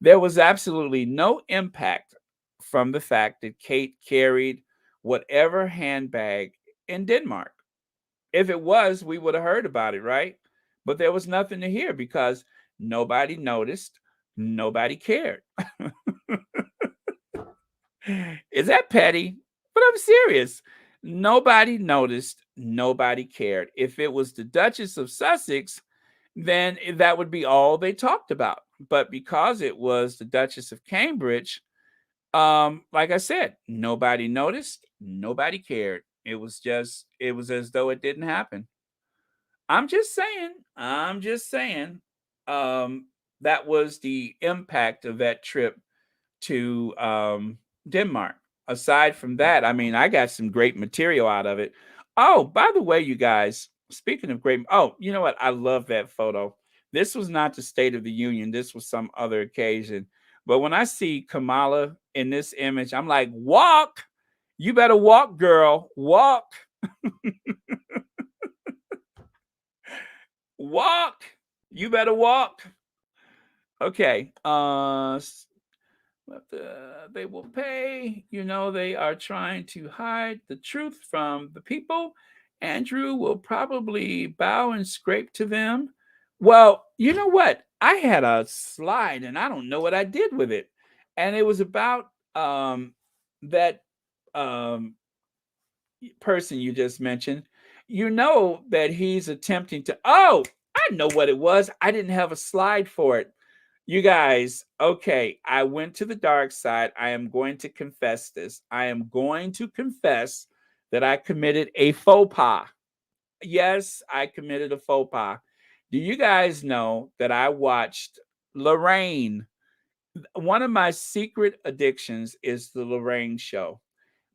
There was absolutely no impact from the fact that Kate carried whatever handbag in Denmark. If it was, we would have heard about it, right? But there was nothing to hear because nobody noticed, nobody cared. Is that petty? But I'm serious. Nobody noticed, nobody cared. If it was the Duchess of Sussex, then that would be all they talked about. But because it was the Duchess of Cambridge, like I said, nobody noticed, nobody cared. It was as though it didn't happen. I'm just saying, um, that was the impact of that trip to Denmark. Aside from that, I mean, I got some great material out of it. Oh, by the way, you guys, speaking of great, oh, you know what? I love that photo. This was not the State of the Union, this was some other occasion. But when I see Kamala in this image, I'm like, walk. You better walk, girl. Walk, walk. You better walk. Okay. but they will pay. They are trying to hide the truth from the people. Andrew will probably bow and scrape to them. Well, you know what? I had a slide and I don't know what I did with it. And it was about that um, person you just mentioned. You know that he's attempting to. Oh, I know what it was. I didn't have a slide for it. You guys, okay, I went to the dark side. I am going to confess this. I am going to confess that I committed a faux pas. Yes, I committed a faux pas. Do you guys know that I watched Lorraine? One of my secret addictions is the Lorraine show,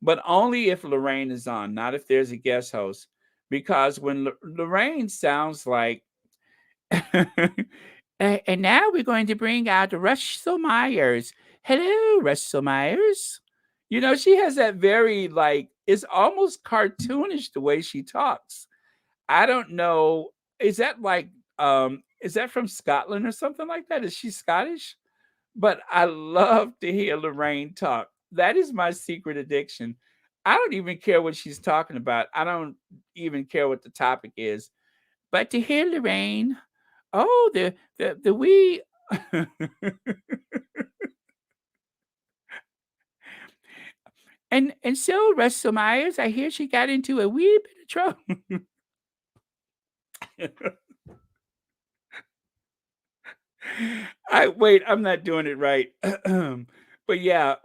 but only if Lorraine is on, not if there's a guest host. Because when Lorraine sounds like, and now we're going to bring out Russell Myers. Hello, Russell Myers. She has that very, like, it's almost cartoonish the way she talks. I don't know. Is that like, is that from Scotland or something like that? Is she Scottish? But I love to hear Lorraine talk. That is my secret addiction. I don't even care what she's talking about. I don't even care what the topic is. But to hear Lorraine, oh, the we and so Russell Myers, I hear she got into a wee bit of trouble. I wait, I'm not doing it right. But yeah,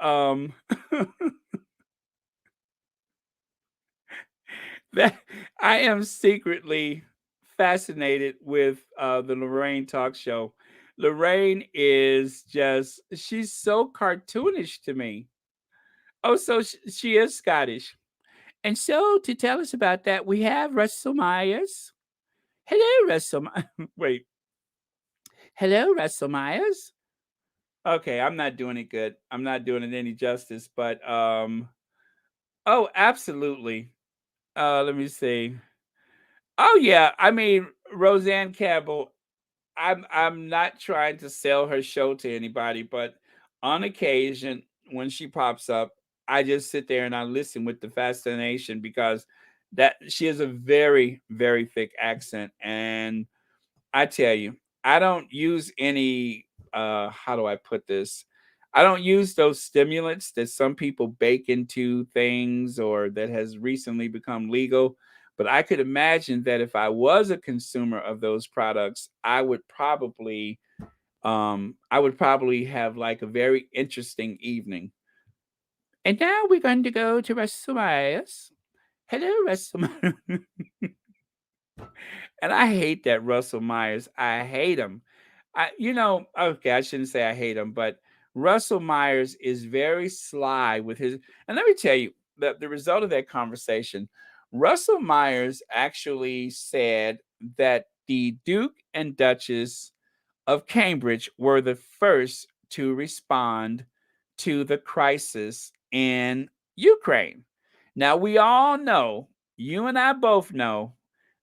that I am secretly fascinated with the Lorraine talk show. Lorraine is just, she's so cartoonish to me. Oh, so she is Scottish. And so to tell us about that, we have Russell Myers. Hello, Russell. Wait. Hello, Russell Myers. Okay, I'm not doing it good. I'm not doing it any justice, but oh, absolutely. Let me see. Oh yeah, I mean Roseanne Campbell. I'm not trying to sell her show to anybody, but on occasion when she pops up, I just sit there and I listen with the fascination because that she has a very very thick accent, and I tell you, I don't use any how do I put this? I don't use those stimulants that some people bake into things or that has recently become legal. But I could imagine that if I was a consumer of those products, I would probably have like a very interesting evening. And now we're going to go to Russell Myers. Hello, Russell Myers. And I hate that Russell Myers. I hate him. Okay, I shouldn't say I hate him, but Russell Myers is very sly with his. And let me tell you, the result of that conversation, Russell Myers actually said that the Duke and Duchess of Cambridge were the first to respond to the crisis in Ukraine. Now, we all know, you and I both know,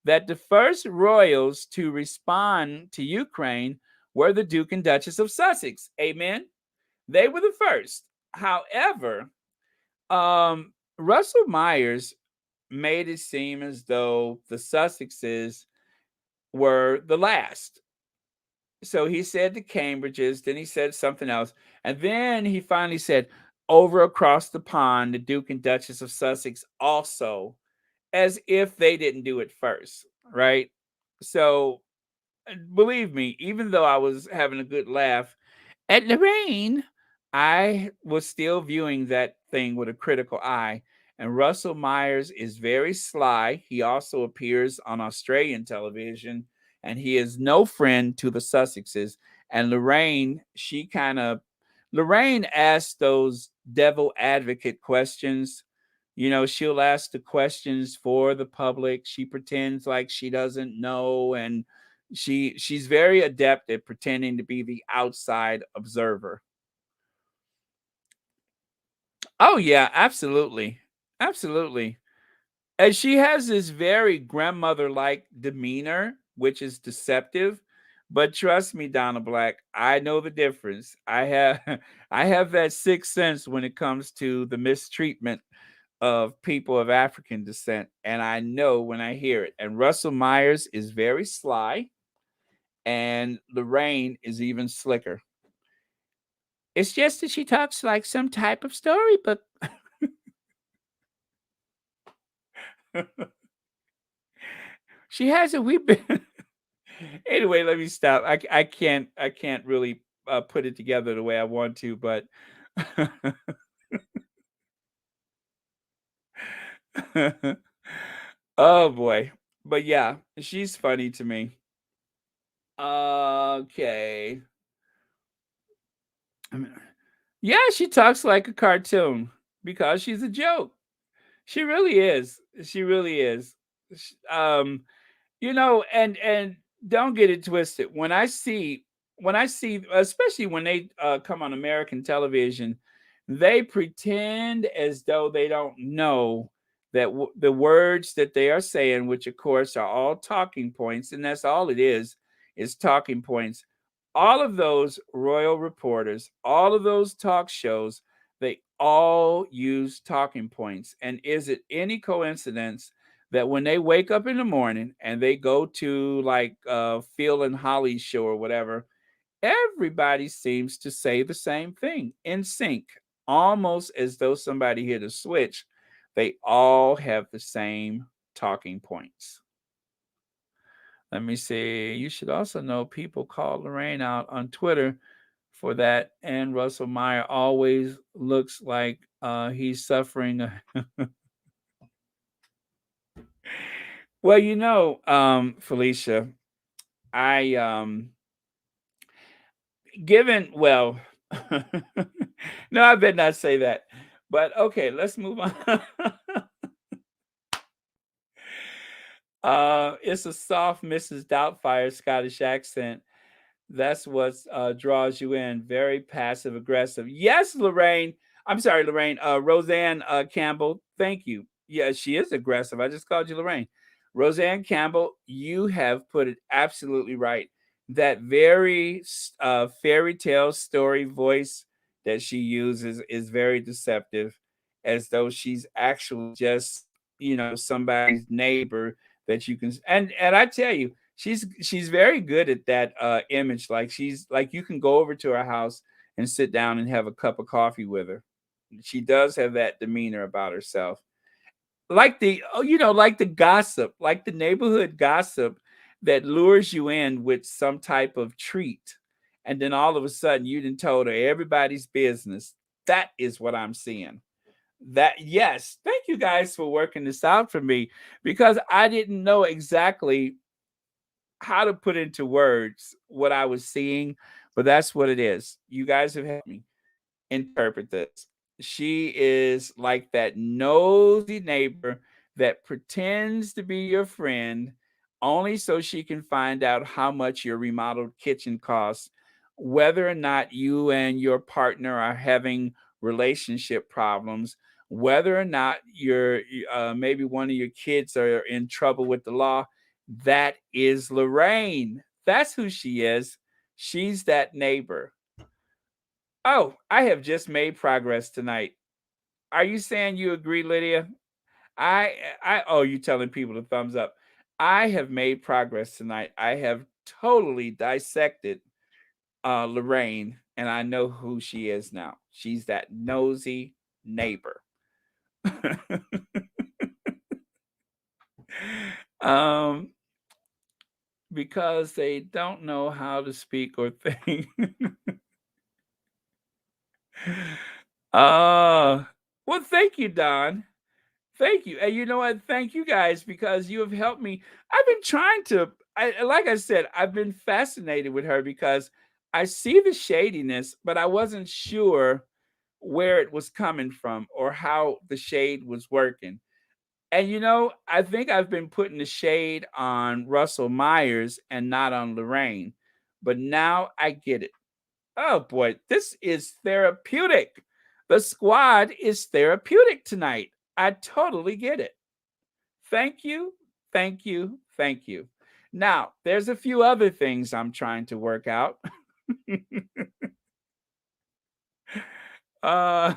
that the first royals to respond to Ukraine were the Duke and Duchess of Sussex. Amen. They were the first. However, Russell Myers made it seem as though the Sussexes were the last. So he said the Cambridges, then he said something else, and then he finally said, over across the pond, the Duke and Duchess of Sussex also, as if they didn't do it first, right? So believe me, even though I was having a good laugh at Lorraine, I was still viewing that thing with a critical eye. And Russell Myers is very sly. He also appears on Australian television, and he is no friend to the Sussexes. And Lorraine asks those devil advocate questions. She'll ask the questions for the public. She pretends like she doesn't know, and she's very adept at pretending to be the outside observer. Oh yeah, absolutely. Absolutely. And she has this very grandmother-like demeanor, which is deceptive, But trust me, Donna Black, I know the difference. I have I have that sixth sense when it comes to the mistreatment of people of African descent, and I know when I hear it. And Russell Myers is very sly, and Lorraine is even slicker. It's just that she talks like some type of storybook. She has a wee bit. Anyway, let me stop. I can't really put it together the way I want to, but oh boy. But yeah, she's funny to me. Okay. Yeah, she talks like a cartoon because she's a joke. She really is. She really is. And don't get it twisted. When I see, especially when they come on American television, they pretend as though they don't know that the words that they are saying, which of course are all talking points, and that's all it is talking points. All of those royal reporters, all of those talk shows, they all use talking points. And is it any coincidence that when they wake up in the morning and they go to like Phil and Holly's show or whatever, everybody seems to say the same thing in sync, almost as though somebody hit a switch. They all have the same talking points. Let me see. You should also know people call Lorraine out on Twitter for that. And Russell Meyer always looks like he's suffering. Well, Felicia, I given well, no, I better not say that. But okay, let's move on. It's a soft Mrs. Doubtfire Scottish accent. That's what draws you in. Very passive aggressive. Yes, Lorraine. I'm sorry, Lorraine. Roseanne Campbell. Thank you. Yeah, she is aggressive. I just called you Lorraine. Roseanne Campbell, you have put it absolutely right. That very fairy tale story voice that she uses is very deceptive, as though she's actually just somebody's neighbor that you can. And I tell you, she's very good at that image. Like she's like you can go over to her house and sit down and have a cup of coffee with her. She does have that demeanor about herself, like like the gossip, like the neighborhood gossip that lures you in with some type of treat, and then all of a sudden you done told her everybody's business. That is what I'm seeing. That Yes, thank you guys for working this out for me, because I didn't know exactly how to put into words what I was seeing, but that's what it is. You guys have helped me interpret this. She is like that nosy neighbor that pretends to be your friend only so she can find out how much your remodeled kitchen costs, whether or not you and your partner are having relationship problems, whether or not maybe one of your kids are in trouble with the law. That is Lorraine. That's who she is. She's that neighbor. Oh, I have just made progress tonight. Are you saying you agree, Lydia? You telling people to thumbs up. I have made progress tonight. I have totally dissected Lorraine, and I know who she is now. She's that nosy neighbor. um, because they don't know how to speak or think. uh, well, thank you, Don. Thank you. And you know what? Thank you guys, because you have helped me. I've been trying to, like I said, I've been fascinated with her because I see the shadiness, but I wasn't sure where it was coming from or how the shade was working. And I think I've been putting the shade on Russell Myers and not on Lorraine. But now I get it. Oh boy, this is therapeutic. The squad is therapeutic tonight. I totally get it. Thank you. Thank you. Thank you. Now, there's a few other things I'm trying to work out. Uh,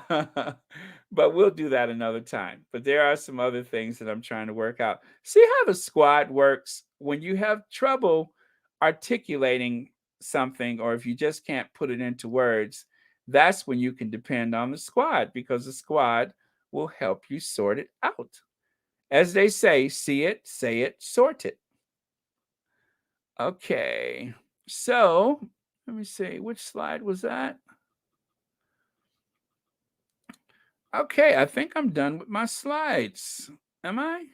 but we'll do that another time. But there are some other things that I'm trying to work out. See how the squad works when you have trouble articulating something, or if you just can't put it into words, that's when you can depend on the squad, because the squad will help you sort it out. As they say, see it, say it, sort it. Okay. So let me see, which slide was that? Okay, I think I'm done with my slides. Am I?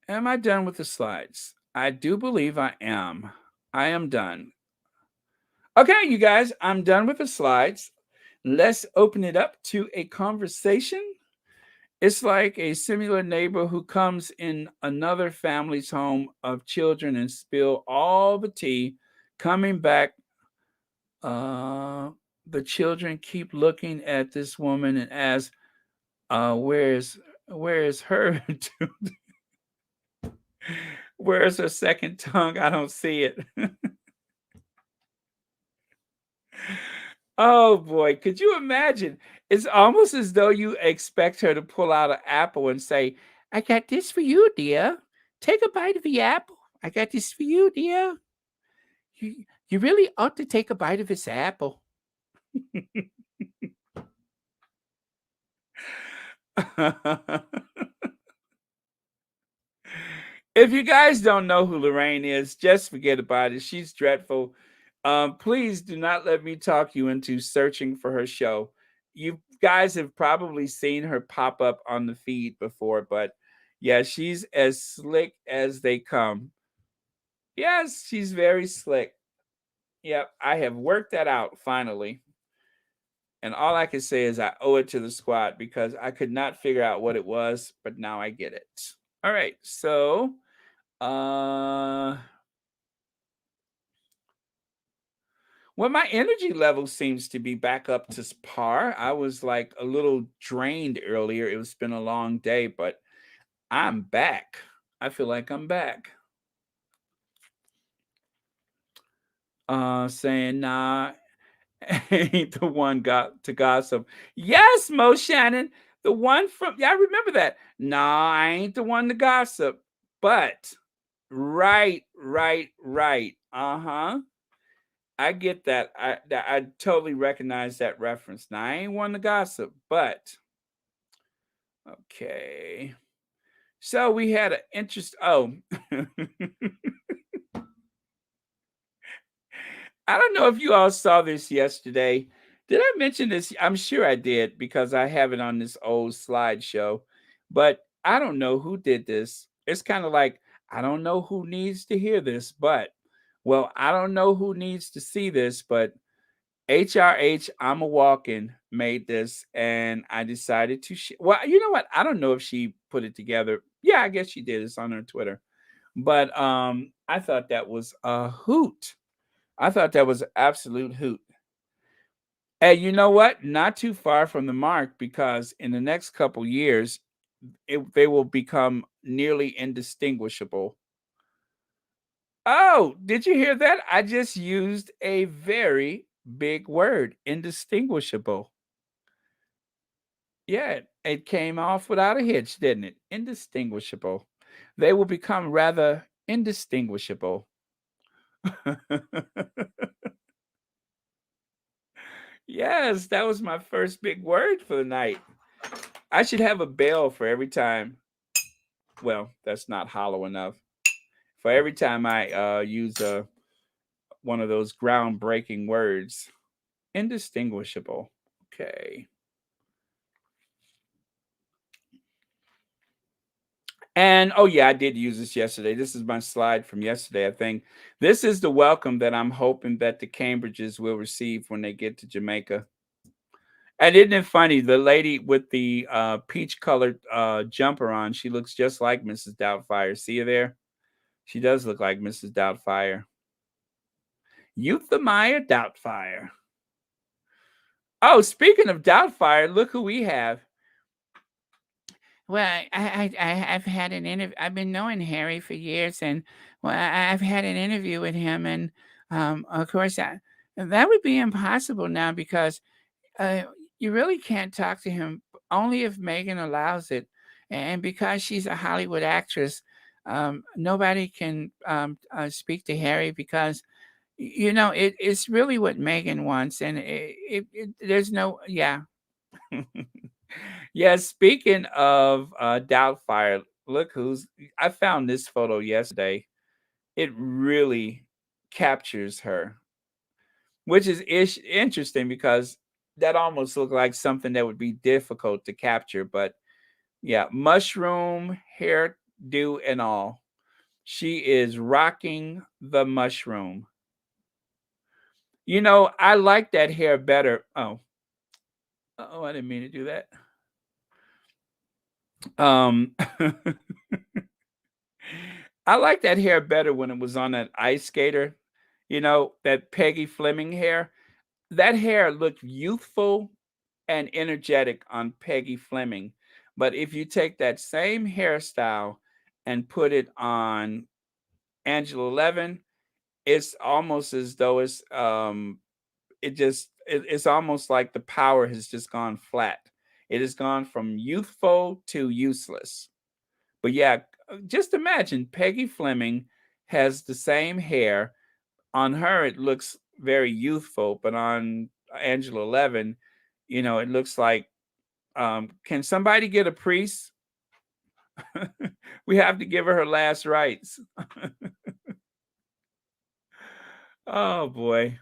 Am I done with the slides? I do believe I am. I am done. Okay, you guys, I'm done with the slides. Let's open it up to a conversation. It's like a similar neighbor who comes in another family's home of children and spill all the tea. Coming back, uh, the children keep looking at this woman and ask, where's her where's her second tongue? I don't see it. Oh boy, could you imagine? It's almost as though you expect her to pull out an apple and say, I got this for you, dear. Take a bite of the apple. I got this for you, dear. You really ought to take a bite of this apple. If you guys don't know who Lorraine is, just forget about it. She's dreadful. Please do not let me talk you into searching for her show. You guys have probably seen her pop up on the feed before, but yeah, she's as slick as they come. Yes, she's very slick. Yep, I have worked that out finally. And all I can say is I owe it to the squad because I could not figure out what it was, but now I get it. All right, so uh well, my energy level seems to be back up to par. I was like a little drained earlier. It's been a long day, but I'm back. I feel like I'm back. Saying nah, ain't the one got to gossip. Yes, Mo Shannon, the one from yeah, I remember that. Nah, I ain't the one to gossip. But right. Uh-huh. I get that. I totally recognize that reference. Now I ain't one to gossip, but okay. So we had an interest. Oh, I don't know if you all saw this yesterday. Did I mention this? I'm sure I did because I have it on this old slideshow. But I don't know who did this. It's kind of like I don't know who needs to hear this, but well, I don't know who needs to see this, but HRH, I'm a walking made this, and I decided to. Well, you know what? I don't know if she put it together. Yeah, I guess she did. It's on her Twitter. But I thought that was a hoot. I thought that was an absolute hoot. And you know what? Not too far from the mark because in the next couple years, they will become nearly indistinguishable. Oh, did you hear that? I just used a very big word, indistinguishable. Yeah, it came off without a hitch, didn't it? Indistinguishable. They will become rather indistinguishable. Yes, that was my first big word for the night. I should have a bell for every time. Well, that's not hollow enough. For every time I use one of those groundbreaking words, indistinguishable. Okay. And oh yeah, I did use this yesterday. This is my slide from yesterday, I think. This is the welcome that I'm hoping that the Cambridges will receive when they get to Jamaica. And isn't it funny? The lady with the peach colored jumper on, she looks just like Mrs. Doubtfire. See her there? She does look like Mrs. Doubtfire. Euthymia Doubtfire. Oh, speaking of Doubtfire, look who we have. Well, I've had an interview. I've been knowing Harry for years, and well, I've had an interview with him, and of course, that would be impossible now because uh, you really can't talk to him only if Megan allows it, and because she's a Hollywood actress, nobody can speak to Harry because it's really what Megan wants, and there's no yeah. Yeah, speaking of Doubtfire, look who's I found this photo yesterday. It really captures her, which is interesting because that almost looked like something that would be difficult to capture. But yeah, mushroom hairdo and all. She is rocking the mushroom. I like that hair better. Oh, I didn't mean to do that. Um, I like that hair better when it was on that ice skater. That Peggy Fleming hair. That hair looked youthful and energetic on Peggy Fleming. But if you take that same hairstyle and put it on Angela Levin, it's almost as though it's almost like the power has just gone flat. It has gone from youthful to useless. But yeah, just imagine Peggy Fleming has the same hair. On her, it looks very youthful, but on Angela Levin, it looks like, can somebody get a priest? We have to give her last rites. Oh boy.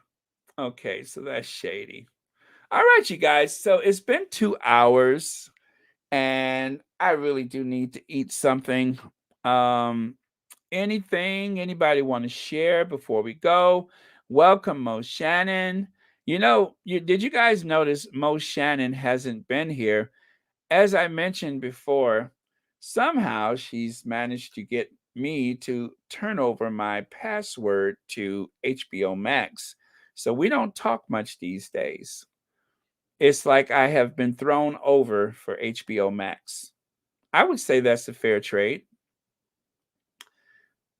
Okay, so that's shady. All right, you guys. So it's been 2 hours, and I really do need to eat something. Um, Anything anybody want to share before we go? Welcome, Mo Shannon. Did you guys notice Mo Shannon hasn't been here? As I mentioned before, somehow she's managed to get me to turn over my password to HBO Max. So we don't talk much these days. It's like I have been thrown over for HBO Max. I would say that's a fair trade.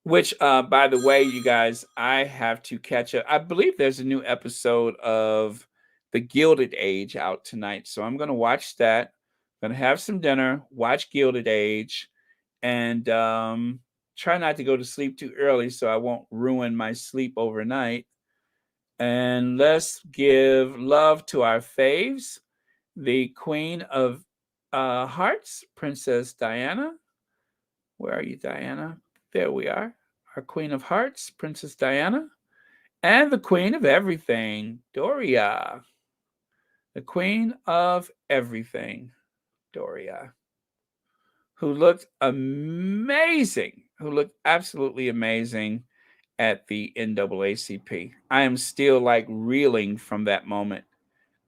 Which, by the way, you guys, I have to catch up. I believe there's a new episode of The Gilded Age out tonight, so I'm going to watch that. I'm going to have some dinner, watch Gilded Age, and try not to go to sleep too early so I won't ruin my sleep overnight. And let's give love to our faves, the Queen of Hearts, Princess Diana. Where are you, Diana? There we are. Our Queen of Hearts, Princess Diana. And the Queen of Everything, Doria. The Queen of Everything, Doria. Who looked amazing. Who looked absolutely amazing at the NAACP. I am still like reeling from that moment.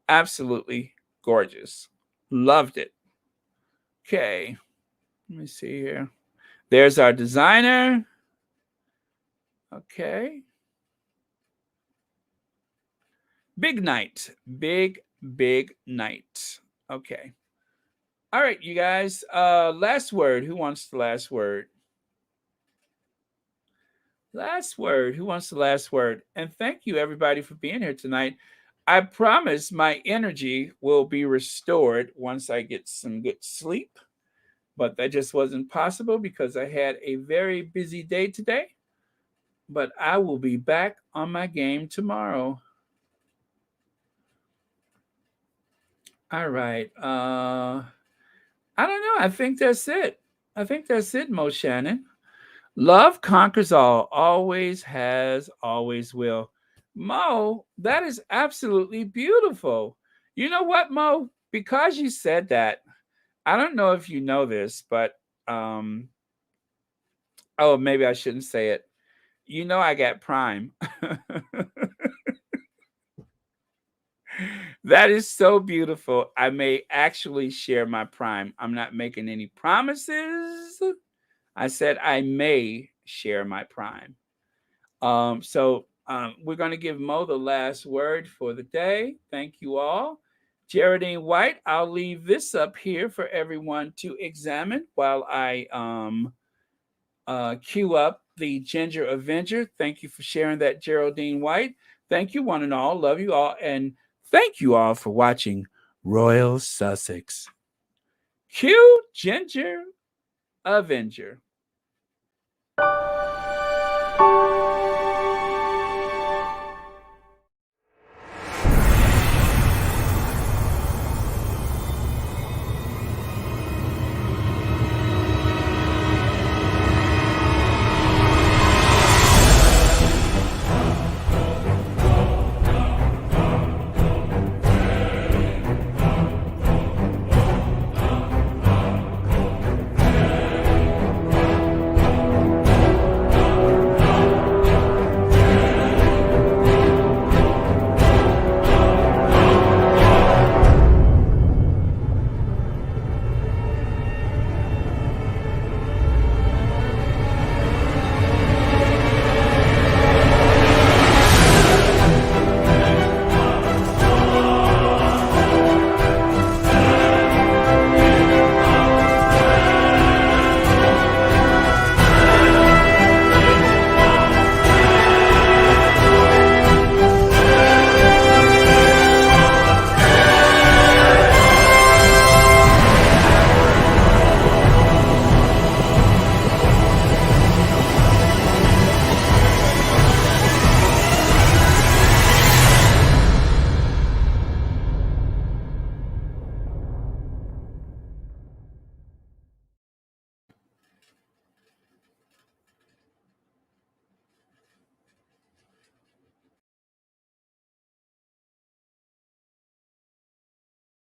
Absolutely gorgeous. Loved it. Okay. Let me see here. There's our designer. Okay. Big night. Big night. Okay. All right, you guys. Last word. Who wants the last word? Last word. Who wants the last word? And thank you, everybody, for being here tonight. I promise my energy will be restored once I get some good sleep. But that just wasn't possible because I had a very busy day today. But I will be back on my game tomorrow. All right. I don't know. I think that's it. I think that's it, Mo Shannon. Love conquers all, always has, always will. Mo, that is absolutely beautiful. You know what, Mo? Because you said that, I don't know if you know this, but oh, maybe I shouldn't say it. I got Prime. That is so beautiful. I may actually share my Prime. I'm not making any promises. I said I may share my Prime. So we're going to give Mo the last word for the day. Thank you all. Geraldine White, I'll leave this up here for everyone to examine while I cue up the Ginger Avenger. Thank you for sharing that, Geraldine White. Thank you, one and all. Love you all. And thank you all for watching Royal Sussex. Cue Ginger Avenger.